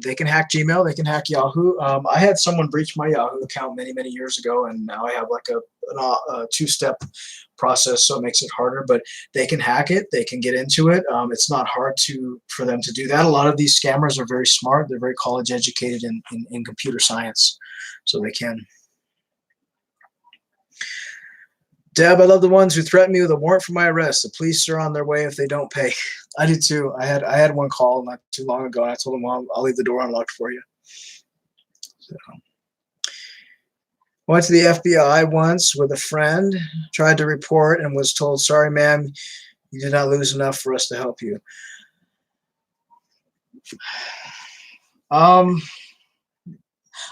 They can hack Gmail. They can hack Yahoo. I had someone breach my Yahoo account many, many years ago, and now I have like a two-step process, so it makes it harder. But they can hack it. They can get into it. It's not hard for them to do that. A lot of these scammers are very smart. They're very college educated in computer science, so they can. Deb, I love the ones who threaten me with a warrant for my arrest. The police are on their way if they don't pay. I do too. I had one call not too long ago, and I told them, well, I'll leave the door unlocked for you. So. Went to the FBI once with a friend, tried to report, and was told, sorry, ma'am, you did not lose enough for us to help you. I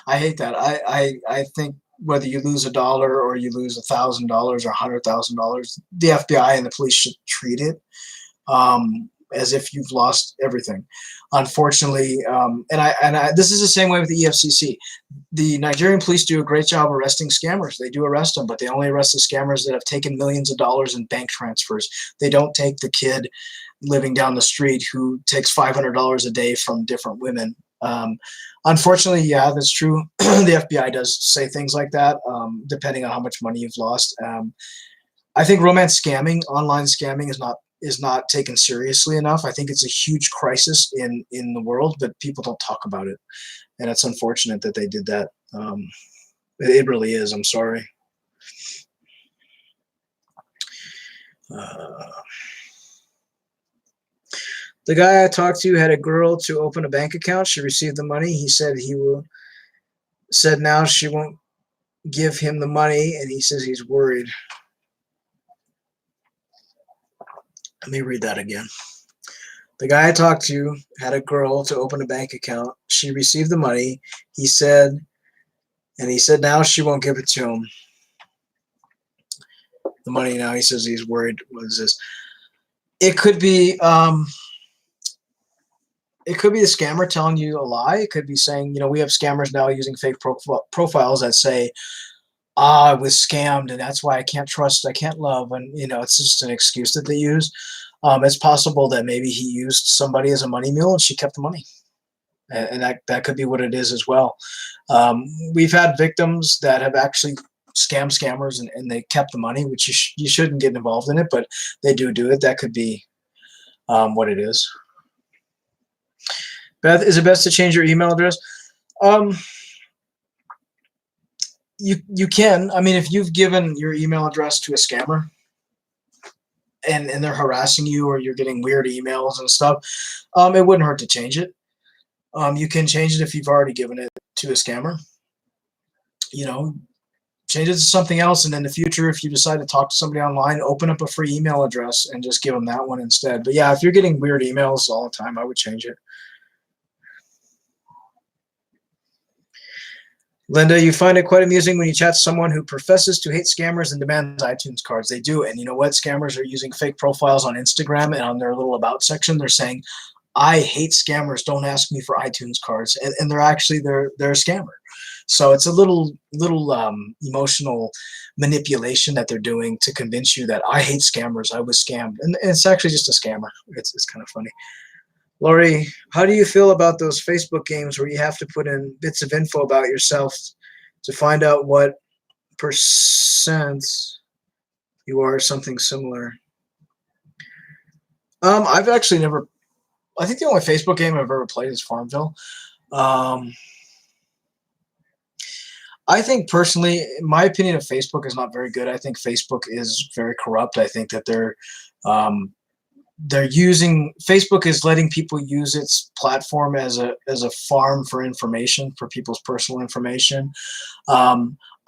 hate that. I think whether you lose $1 or you lose $1,000 or $100,000, the FBI and the police should treat it as if you've lost everything. Unfortunately, this is the same way with the EFCC. The Nigerian police do a great job arresting scammers. They do arrest them, but they only arrest the scammers that have taken millions of dollars in bank transfers. They don't take the kid living down the street who takes $500 a day from different women. Unfortunately, yeah, that's true. The FBI does say things like that, depending on how much money you've lost. I think romance scamming, online scamming, is not taken seriously enough. I think it's a huge crisis in the world, but people don't talk about it, and it's unfortunate that they did that. It really is. I'm sorry. The guy I talked to had a girl to open a bank account. She received the money. He said said now she won't give him the money, and he says he's worried. Let me read that again. The guy I talked to had a girl to open a bank account. She received the money. He said now she won't give it to him. The money now. He says he's worried. What is this? It could be the scammer telling you a lie. It could be saying, we have scammers now using fake profiles that say, I was scammed and that's why I can't trust, I can't love. And, it's just an excuse that they use. It's possible that maybe he used somebody as a money mule and she kept the money. And that could be what it is as well. We've had victims that have actually scammed scammers and they kept the money, which you shouldn't get involved in it, but they do it. That could be what it is. Beth, is it best to change your email address? You can. I mean, if you've given your email address to a scammer and they're harassing you or you're getting weird emails and stuff, it wouldn't hurt to change it. You can change it if you've already given it to a scammer. Change it to something else, and in the future, if you decide to talk to somebody online, open up a free email address and just give them that one instead. But yeah, if you're getting weird emails all the time, I would change it. Linda, you find it quite amusing when you chat to someone who professes to hate scammers and demands iTunes cards. They do. And you know what? Scammers are using fake profiles on Instagram, and on their little about section, they're saying, I hate scammers. Don't ask me for iTunes cards. And they're actually, they're a scammer. So it's a little emotional manipulation that they're doing to convince you that I hate scammers. I was scammed. And it's actually just a scammer. It's kind of funny. Lori, how do you feel about those Facebook games where you have to put in bits of info about yourself to find out what percent you are, something similar? I've actually never. I think the only Facebook game I've ever played is Farmville. I think personally, my opinion of Facebook is not very good. I think Facebook is very corrupt. I think that they're using Facebook is letting people use its platform as a farm for information, for people's personal information.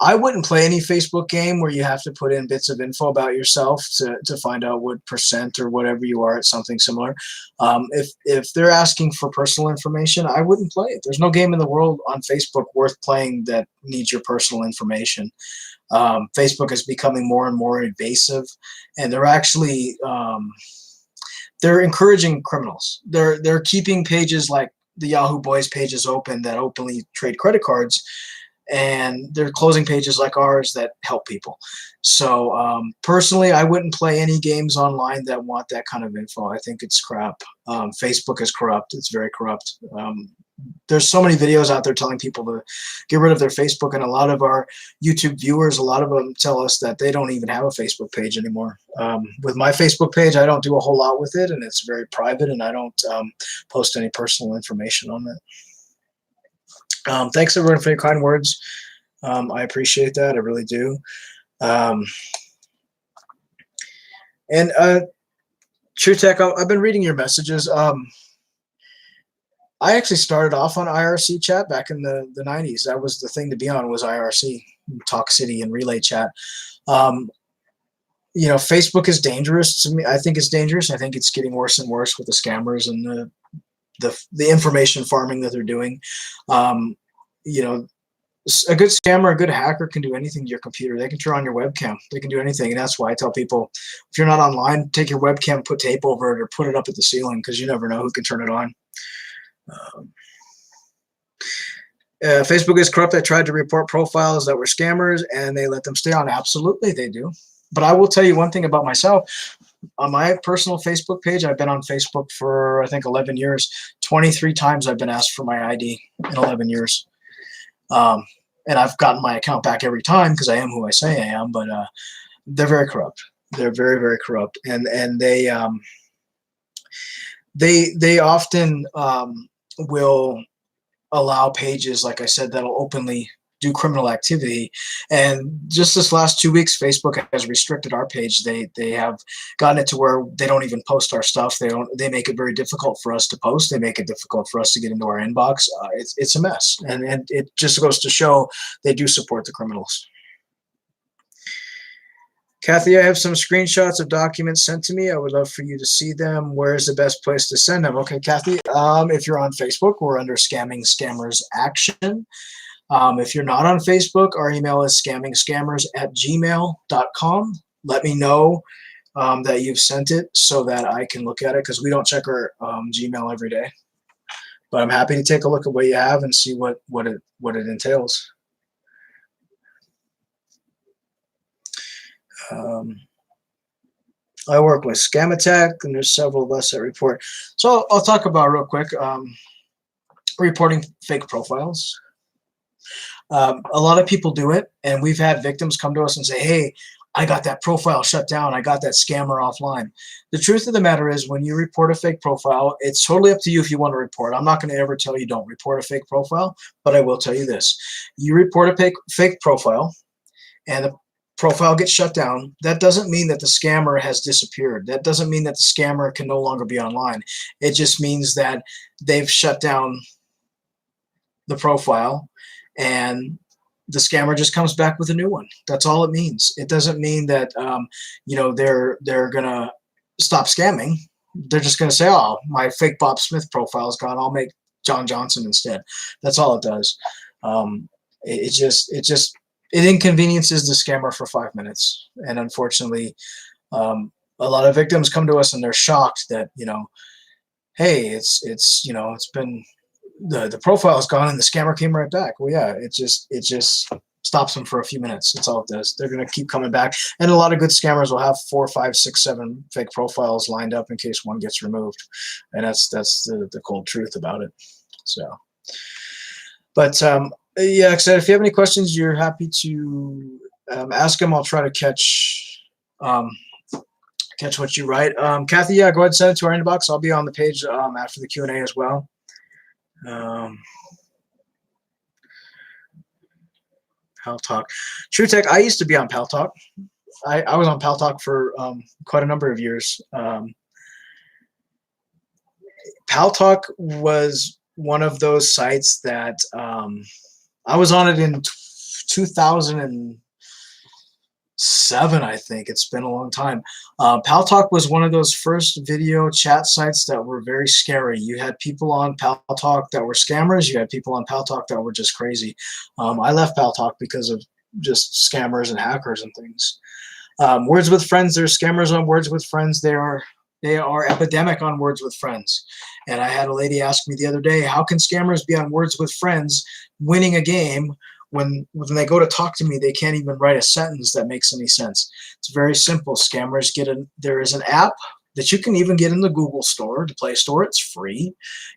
I wouldn't play any Facebook game where you have to put in bits of info about yourself to find out what percent or whatever you are at something similar. If they're asking for personal information, I wouldn't play it. There's no game in the world on Facebook worth playing that needs your personal information. Facebook is becoming more and more invasive, and they're actually they're encouraging criminals. They're keeping pages like the Yahoo Boys pages open that openly trade credit cards, and they're closing pages like ours that help people. So personally, I wouldn't play any games online that want that kind of info. I think it's crap. Facebook is corrupt. It's very corrupt. There's so many videos out there telling people to get rid of their Facebook, and a lot of our YouTube viewers, a lot of them tell us that they don't even have a Facebook page anymore. With my Facebook page, I don't do a whole lot with it, and it's very private, and I don't post any personal information on it. Thanks everyone for your kind words. I appreciate that. I really do. And True Tech, I've been reading your messages. I actually started off on IRC chat back in the 90s. That was the thing to be on, was IRC, Talk City and Relay Chat. Facebook is dangerous to me. I think it's dangerous. I think it's getting worse and worse with the scammers and the information farming that they're doing. a good scammer, a good hacker can do anything to your computer. They can turn on your webcam. They can do anything. And that's why I tell people, if you're not online, take your webcam, put tape over it, or put it up at the ceiling, because you never know who can turn it on. Facebook is corrupt. I tried to report profiles that were scammers, and they let them stay on. Absolutely, they do. But I will tell you one thing about myself. On my personal Facebook page, I've been on Facebook for, I think, 11 years. 23 times I've been asked for my ID in 11 years. And I've gotten my account back every time because I am who I say I am. But they're very corrupt. They're very, very corrupt. And they often will allow pages, like I said, that'll openly do criminal activity. And just this last 2 weeks, Facebook has restricted our page. They have gotten it to where they don't even post our stuff. They make it very difficult for us to post. They make it difficult for us to get into our inbox. It's a mess. And it just goes to show they do support the criminals. Kathy, I have some screenshots of documents sent to me. I would love for you to see them. Where's the best place to send them? Okay, Kathy, if you're on Facebook, we're under Scamming Scammers Action. If you're not on Facebook, our email is scammingscammers@gmail.com. Let me know that you've sent it so that I can look at it, because we don't check our Gmail every day. But I'm happy to take a look at what you have and see what it entails. I work with Scam Attack, and there's several of us that report. So I'll talk about real quick reporting fake profiles. A lot of people do it, and we've had victims come to us and say, hey, I got that profile shut down. I got that scammer offline. The truth of the matter is, when you report a fake profile, it's totally up to you if you want to report. I'm not going to ever tell you don't report a fake profile, but I will tell you this. You report a fake profile, and the profile gets shut down. That doesn't mean that the scammer has disappeared. That doesn't mean that the scammer can no longer be online. It just means that they've shut down the profile, and the scammer just comes back with a new one. That's all it means. It doesn't mean that they're gonna stop scamming. They're just gonna say, oh, my fake Bob Smith profile is gone, I'll make John Johnson instead. That's all it does. It inconveniences the scammer for 5 minutes. And unfortunately, a lot of victims come to us and they're shocked that, hey, it's been, the profile is gone and the scammer came right back. Well, yeah, it just stops them for a few minutes. That's all it does. They're going to keep coming back. And a lot of good scammers will have 4, 5, 6, 7 fake profiles lined up in case one gets removed. And that's the cold truth about it. So, but yeah, like I said, if you have any questions, you're happy to ask them. I'll try to catch what you write. Kathy, yeah, go ahead and send it to our inbox. I'll be on the page after the Q&A as well. Pal Talk. True Tech, I used to be on Pal Talk. I was on Pal Talk for quite a number of years. Pal Talk was one of those sites that I was on it in 2007, I think. It's been a long time. Pal Talk was one of those first video chat sites that were very scary. You had people on Pal Talk that were scammers. You had people on Pal Talk that were just crazy. I left Pal Talk because of just scammers and hackers and things. Words with Friends, there's scammers on Words with Friends. They are epidemic on Words with Friends. And I had a lady ask me the other day, how can scammers be on Words with Friends winning a game when they go to talk to me, they can't even write a sentence that makes any sense? It's very simple. Scammers there is an app that you can even get in the Google Store, the Play Store. It's free.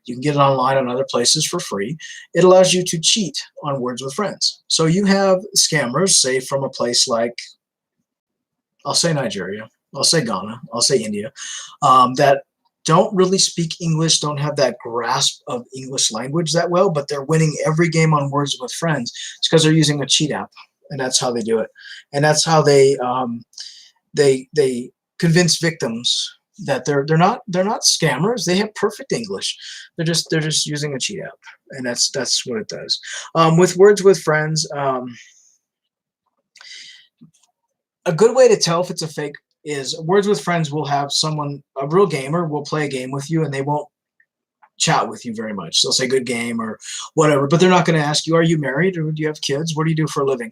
You can get it online on other places for free. It allows you to cheat on Words with Friends. So you have scammers, say from a place like, I'll say Nigeria, I'll say Ghana, I'll say India, that don't really speak English, don't have that grasp of English language that well, but they're winning every game on Words with Friends. It's because they're using a cheat app, and that's how they do it. And that's how they convince victims that they're not scammers. They have perfect English. They're just using a cheat app, and that's what it does. With Words with Friends, a good way to tell if it's a fake is Words with Friends will have someone, a real gamer, will play a game with you, and they won't chat with you very much. They'll say good game or whatever, but they're not going to ask you, are you married or do you have kids? What do you do for a living?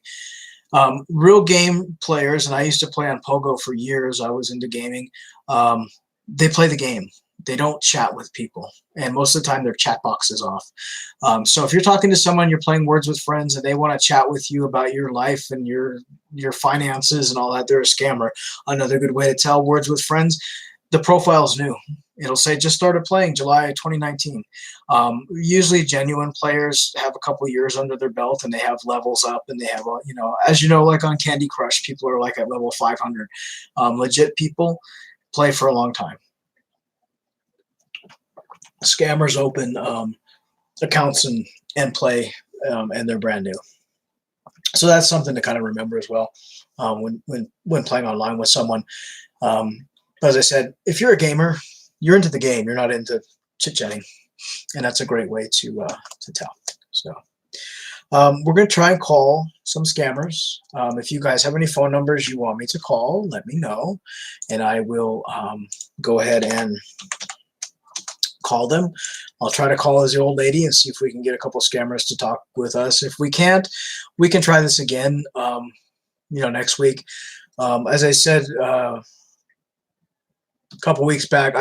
Real game players, and I used to play on Pogo for years. I was into gaming. They play the game. They don't chat with people, and most of the time their chat box is off. So if you're talking to someone, you're playing Words with Friends, and they want to chat with you about your life and your finances and all that, they're a scammer. Another good way to tell Words with Friends, the profile's new. It'll say just started playing July 2019. Usually genuine players have a couple years under their belt and they have levels up, and they have, as you know, like on Candy Crush, people are like at level 500. Legit people play for a long time. Scammers open accounts and play, and they're brand new. So that's something to kind of remember as well when playing online with someone. As I said, if you're a gamer, you're into the game. You're not into chit-chatting, and that's a great way to tell. So we're going to try and call some scammers. If you guys have any phone numbers you want me to call, let me know, and I will go ahead and call them. I'll try to call as the old lady and see if we can get a couple scammers to talk with us. If we can't, we can try this again, next week. As I said a couple weeks back,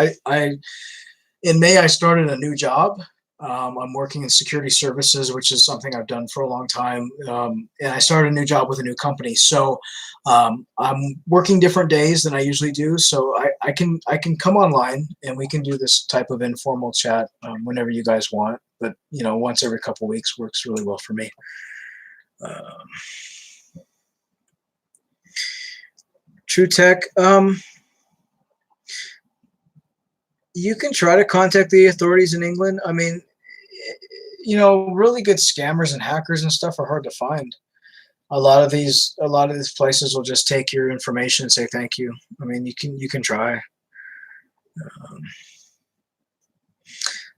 in May I started a new job. I'm working in security services, which is something I've done for a long time. And I started a new job with a new company. So I'm working different days than I usually do. So I can come online and we can do this type of informal chat whenever you guys want. But, once every couple weeks works really well for me. True Tech. You can try to contact the authorities in England. I mean, really good scammers and hackers and stuff are hard to find. A lot of these places will just take your information and say thank you. I mean, you can try.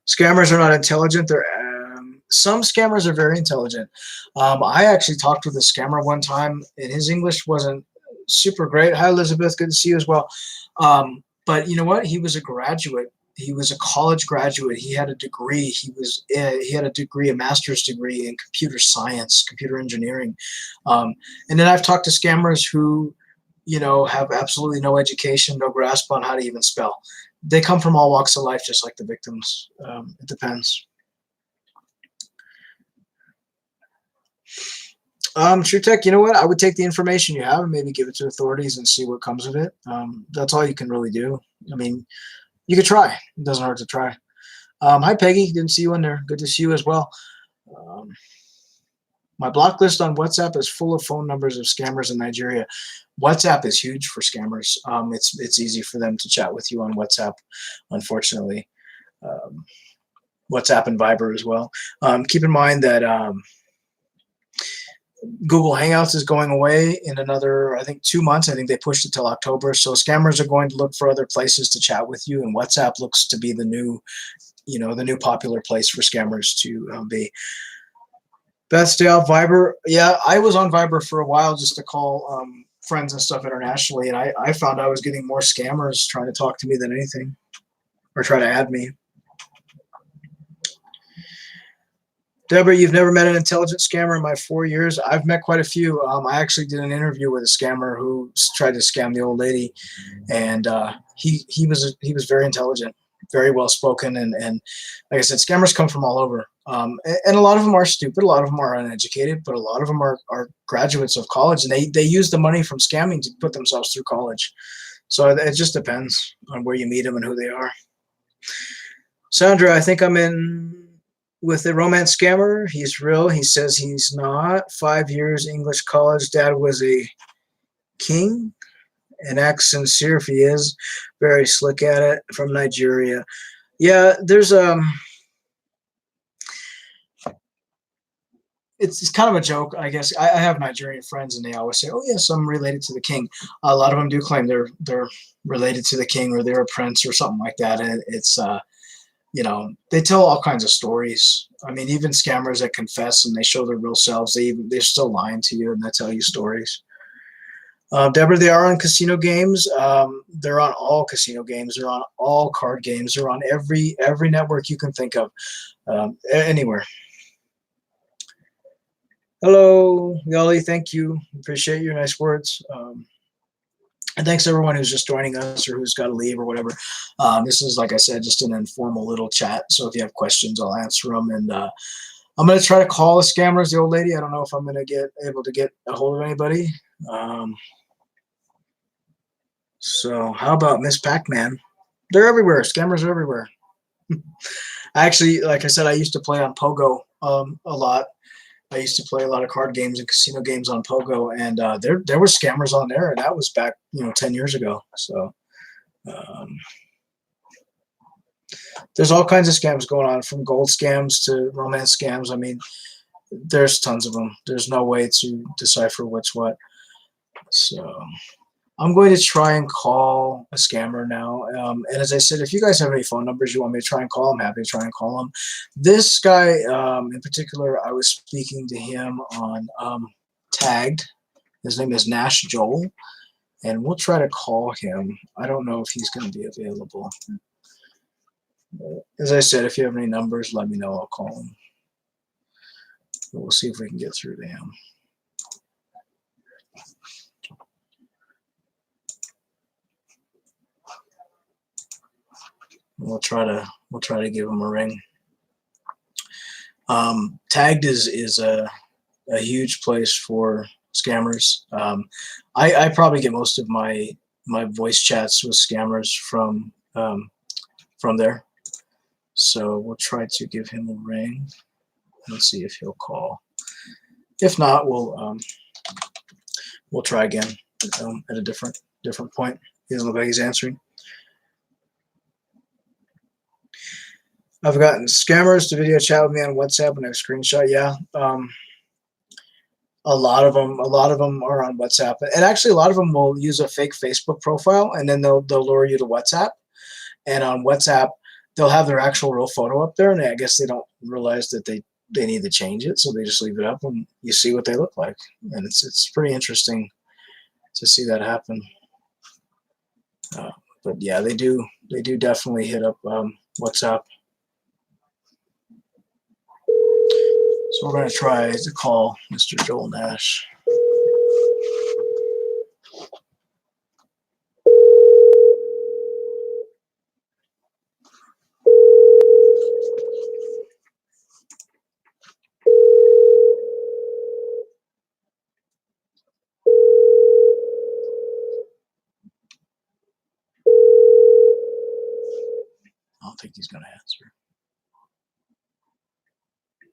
Scammers are not intelligent. Some scammers are very intelligent. I actually talked with a scammer one time, and his English wasn't super great. Hi, Elizabeth. Good to see you as well. But you know what? He was a graduate. He was a college graduate. He had a degree. He had a degree, a master's degree in computer science, computer engineering. And then I've talked to scammers who, have absolutely no education, no grasp on how to even spell. They come from all walks of life, just like the victims. It depends. True Tech, you know what? I would take the information you have and maybe give it to authorities and see what comes of it. That's all you can really do. I mean, you could try. It doesn't hurt to try. Hi, Peggy. Didn't see you in there. Good to see you as well. My block list on WhatsApp is full of phone numbers of scammers in Nigeria. WhatsApp is huge for scammers. It's easy for them to chat with you on WhatsApp, unfortunately. WhatsApp and Viber as well. Keep in mind that Google Hangouts is going away in another, I think, 2 months. I think they pushed it till October. So scammers are going to look for other places to chat with you, and WhatsApp looks to be the new, the new popular place for scammers to be. Best day off Viber. Yeah, I was on Viber for a while just to call friends and stuff internationally, and I found I was getting more scammers trying to talk to me than anything, or try to add me. Deborah, you've never met an intelligent scammer in my 4 years. I've met quite a few. I actually did an interview with a scammer who tried to scam the old lady, and he was very intelligent, very well spoken, and like I said, scammers come from all over. And a lot of them are stupid, a lot of them are uneducated, but a lot of them are graduates of college, and they use the money from scamming to put themselves through college. So it just depends on where you meet them and who they are. Sandra, I think I'm in with a romance scammer. He's real. He says he's not. 5 years English college. Dad was a king and acts sincere if he is. Very slick at it. From Nigeria. Yeah, there's it's kind of a joke, I guess. I have Nigerian friends, and they always say, "Oh yes, I'm related to the king." A lot of them do claim they're related to the king, or they're a prince, or something like that. And it's they tell all kinds of stories. I mean, even scammers that confess and they show their real selves, they're still lying to you, and they tell you stories. Deborah, they are on casino games. They're on all casino games. They're on all card games. They're on every network you can think of, anywhere. Hello, Yali. Thank you. Appreciate your nice words. And thanks everyone who's just joining us or who's got to leave or whatever. This is, like I said, just an informal little chat. So if you have questions, I'll answer them. And I'm going to try to call the scammers, the old lady. I don't know if I'm going to get able to get a hold of anybody. So how about Miss Pac-Man? They're everywhere. Scammers are everywhere. Actually, like I said, I used to play on Pogo a lot. I used to play a lot of card games and casino games on Pogo, and there were scammers on there, and that was back 10 years ago. So there's all kinds of scams going on, from gold scams to romance scams. I mean, there's tons of them. There's no way to decipher what's what. So I'm going to try and call a scammer now. And as I said, if you guys have any phone numbers you want me to try and call, I'm happy to try and call them. This guy in particular, I was speaking to him on Tagged. His name is Nash Joel. And we'll try to call him. I don't know if he's going to be available. As I said, if you have any numbers, let me know. I'll call him. But we'll see if we can get through to him. We'll try to give him a ring. Tagged is a huge place for scammers. I probably get most of my voice chats with scammers from there. So we'll try to give him a ring and see if he'll call. If not, we'll try again at a different point. He doesn't look like he's answering. I've gotten scammers to video chat with me on WhatsApp and I screenshot. Yeah, a lot of them are on WhatsApp, and actually a lot of them will use a fake Facebook profile, and then they'll lure you to WhatsApp. And on WhatsApp, they'll have their actual real photo up there, and I guess they don't realize that they need to change it, so they just leave it up, and you see what they look like, and it's pretty interesting to see that happen. But yeah, they do definitely hit up WhatsApp. So we're going to try to call Mr. Joel Nash. I don't think he's going to answer.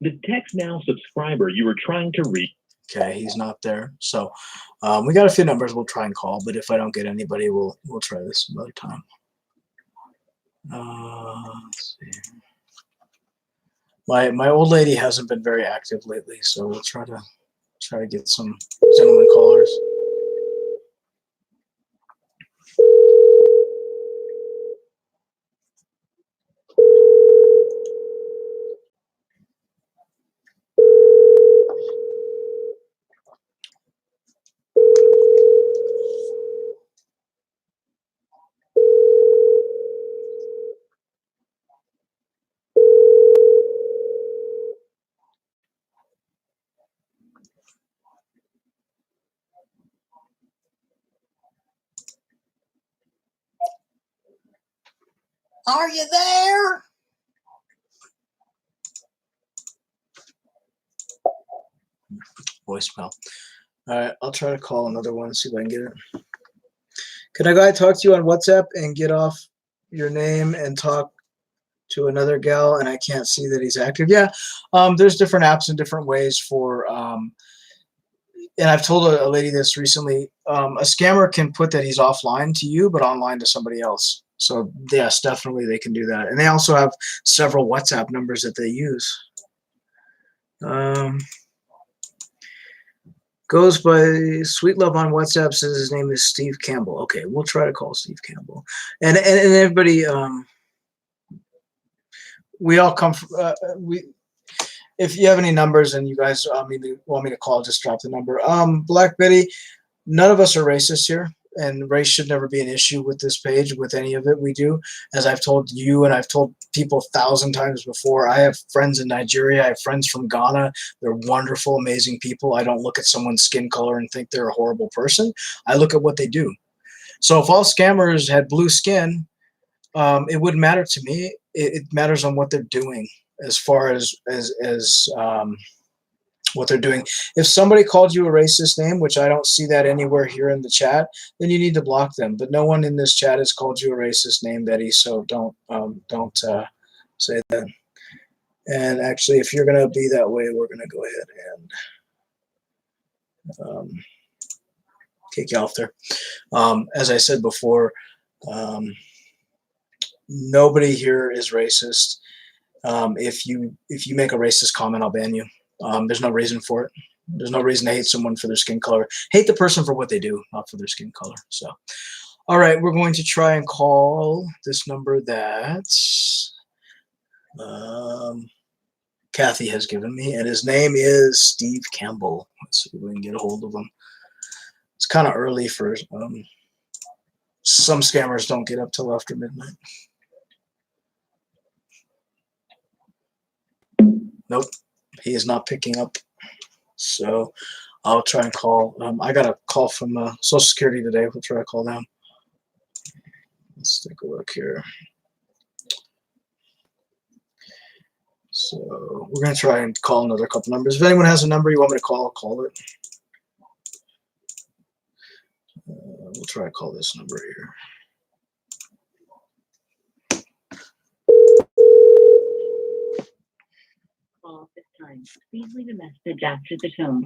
The text now subscriber you were trying to reach. Okay, he's not there. So we got a few numbers we'll try and call, but if I don't get anybody, we'll try this another time. Let's see. My old lady hasn't been very active lately, so we'll try to get some gentleman callers. Are you there? Voicemail. All right, I'll try to call another one and see if I can get it. Can a guy talk to you on WhatsApp and get off your name and talk to another gal and I can't see that he's active? Yeah, there's different apps and different ways for, and I've told a lady this recently, a scammer can put that he's offline to you, but online to somebody else. So yes, definitely they can do that. And they also have several WhatsApp numbers that they use. Goes by Sweet Love on WhatsApp, says his name is Steve Campbell. Okay, we'll try to call Steve Campbell. And everybody, we all come from, if you have any numbers and you guys want me to call, just drop the number. Black Betty, none of us are racist here, and race should never be an issue with this page, with any of it we do. As I've told you and I've told people 1,000 times before, I have friends in Nigeria, I have friends from Ghana. They're wonderful, amazing people. I don't look at someone's skin color and think they're a horrible person. I look at what they do. So if all scammers had blue skin, it wouldn't matter to me. It matters on what they're doing, as far as what they're doing. If somebody called you a racist name, which I don't see that anywhere here in the chat, then you need to block them. But no one in this chat has called you a racist name, Betty. So don't say that. And actually, if you're gonna be that way, we're gonna go ahead and kick you off there. As I said before, nobody here is racist. If you make a racist comment, I'll ban you. There's no reason for it. There's no reason to hate someone for their skin color. Hate the person for what they do, not for their skin color. So, all right, we're going to try and call this number that Kathy has given me, and his name is Steve Campbell. Let's see if we can get a hold of him. It's kind of early for some scammers don't get up till after midnight. Nope, he is not picking up. So I'll try and call. I got a call from Social Security today. We'll try to call them. Let's take a look here. So we're going to try and call another couple numbers. If anyone has a number you want me to call it. We'll try to call this number here. Call at this time. Please leave a message after the tone.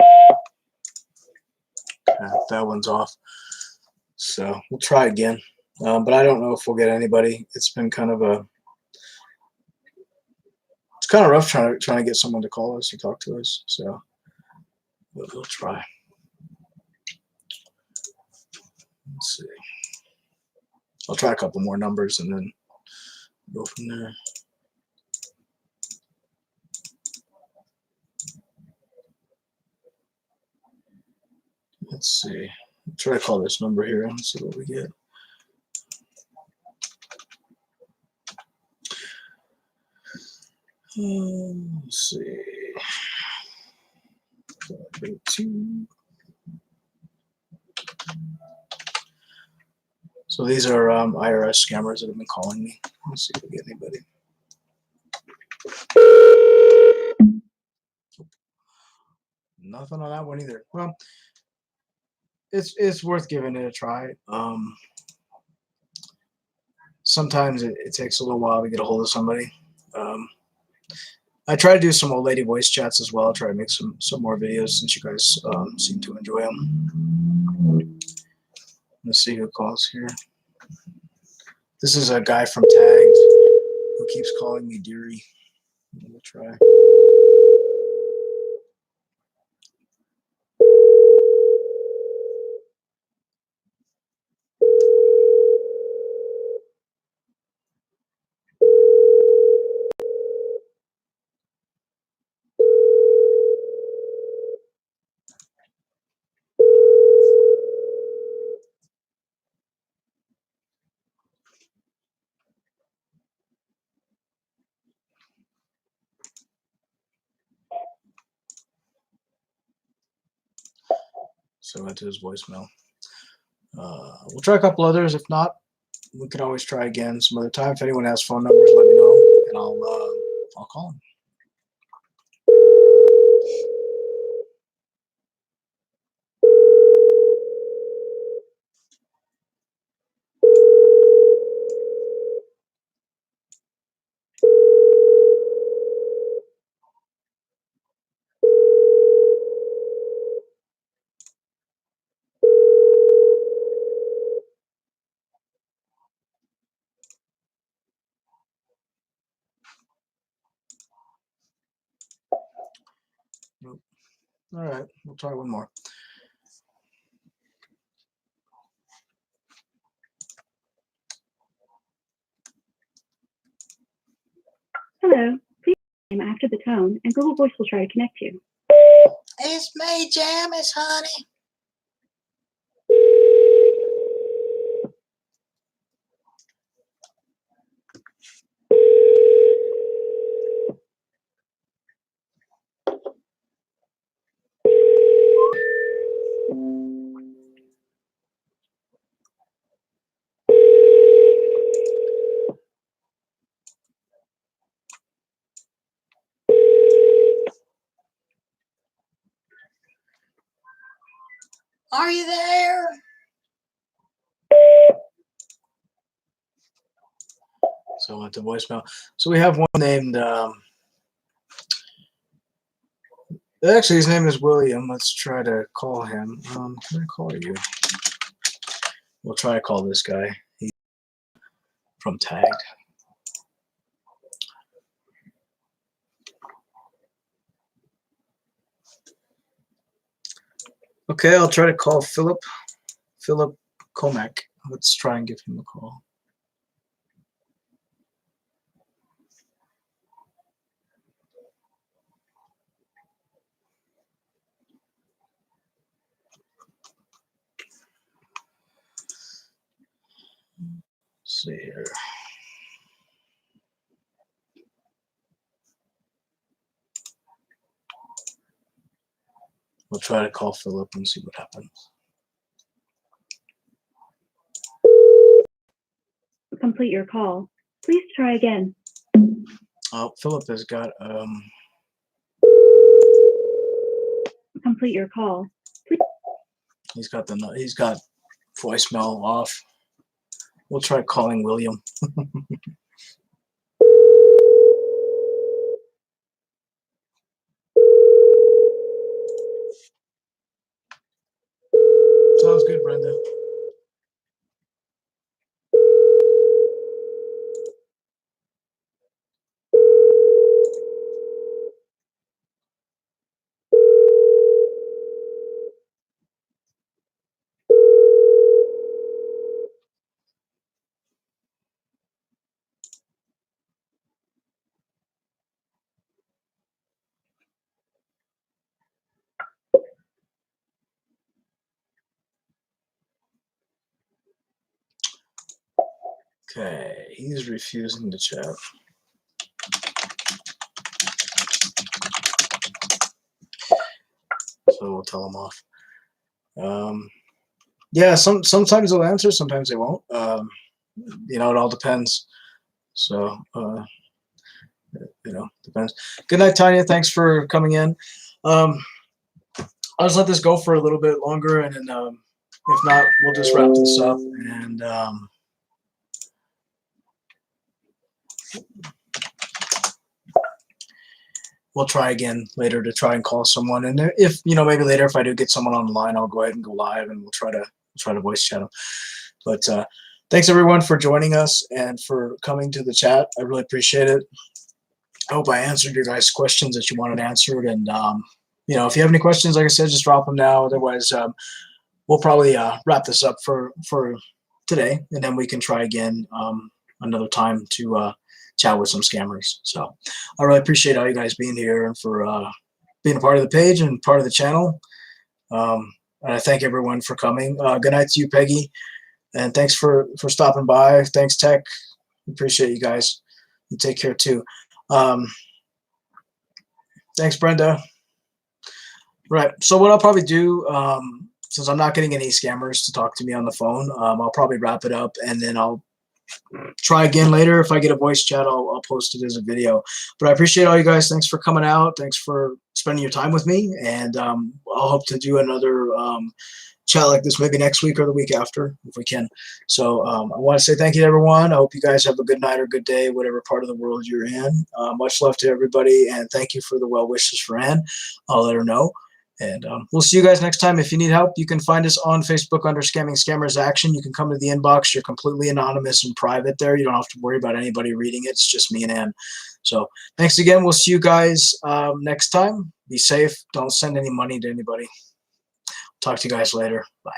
That one's off. So we'll try again. But I don't know if we'll get anybody. It's been kind of rough trying to get someone to call us or talk to us. So we'll try. Let's see. I'll try a couple more numbers and then go from there. Let's see. I'll try to call this number here and see what we get. Let's see. 582. So these are IRS scammers that have been calling me. Let's see if we get anybody. Nothing on that one either. Well, it's worth giving it a try. Sometimes it takes a little while to get a hold of somebody. I try to do some old lady voice chats as well. I'll try to make some more videos since you guys seem to enjoy them. Let's see who calls here. This is a guy from Tagged who keeps calling me Deary. We'll try. So I went to his voicemail. We'll try a couple others. If not, we can always try again some other time. If anyone has phone numbers, let me know, and I'll call them. Nope. All right, we'll try one more. Hello. Please name after the tone, and Google Voice will try to connect you. It's me, Jam. It's Honey. Are you there? So I went to voicemail. So we have one named, actually his name is William. Let's try to call him. Can I call you? We'll try to call this guy. He's from Tagged. Okay, I'll try to call Philip Comac. Let's try and give him a call. Let's see here. We'll try to call Philip and see what happens. Complete your call. Please try again. Oh, Philip has got Complete your call. he's got voicemail off. We'll try calling William. Sounds good, Brenda. Okay, he's refusing to chat. So we'll tell him off. Yeah, sometimes they'll answer, sometimes they won't. You know, it all depends. So you know, depends. Good night, Tanya. Thanks for coming in. I'll just let this go for a little bit longer, and then if not, we'll just wrap this up and we'll try again later to try and call someone. And if, you know, maybe later if I do get someone on the line, I'll go ahead and go live and we'll try to voice chat them. But thanks everyone for joining us and for coming to the chat. I really appreciate it. I hope I answered your guys' questions that you wanted answered. And you know, if you have any questions, like I said, just drop them now. Otherwise, we'll probably wrap this up for today, and then we can try again another time to chat with some scammers. So I really appreciate all you guys being here and for being a part of the page and part of the channel. And I thank everyone for coming. Good night to you, Peggy, and thanks for stopping by. Thanks, Tech. Appreciate you guys. You take care too. Thanks, Brenda. Right. So what I'll probably do, since I'm not getting any scammers to talk to me on the phone, I'll probably wrap it up and then I'll try again later. If I get a voice chat, I'll post it as a video. But I appreciate all you guys. Thanks for coming out. Thanks for spending your time with me. And I'll hope to do another chat like this maybe next week or the week after if we can. So I want to say thank you to everyone. I hope you guys have a good night or good day, whatever part of the world you're in. Much love to everybody. And thank you for the well wishes for Ann. I'll let her know. And we'll see you guys next time. If you need help, you can find us on Facebook under Scamming Scammers Action. You can come to the inbox. You're completely anonymous and private there. You don't have to worry about anybody reading it. It's just me and Ann. So thanks again. We'll see you guys next time. Be safe. Don't send any money to anybody. Talk to you guys later. Bye.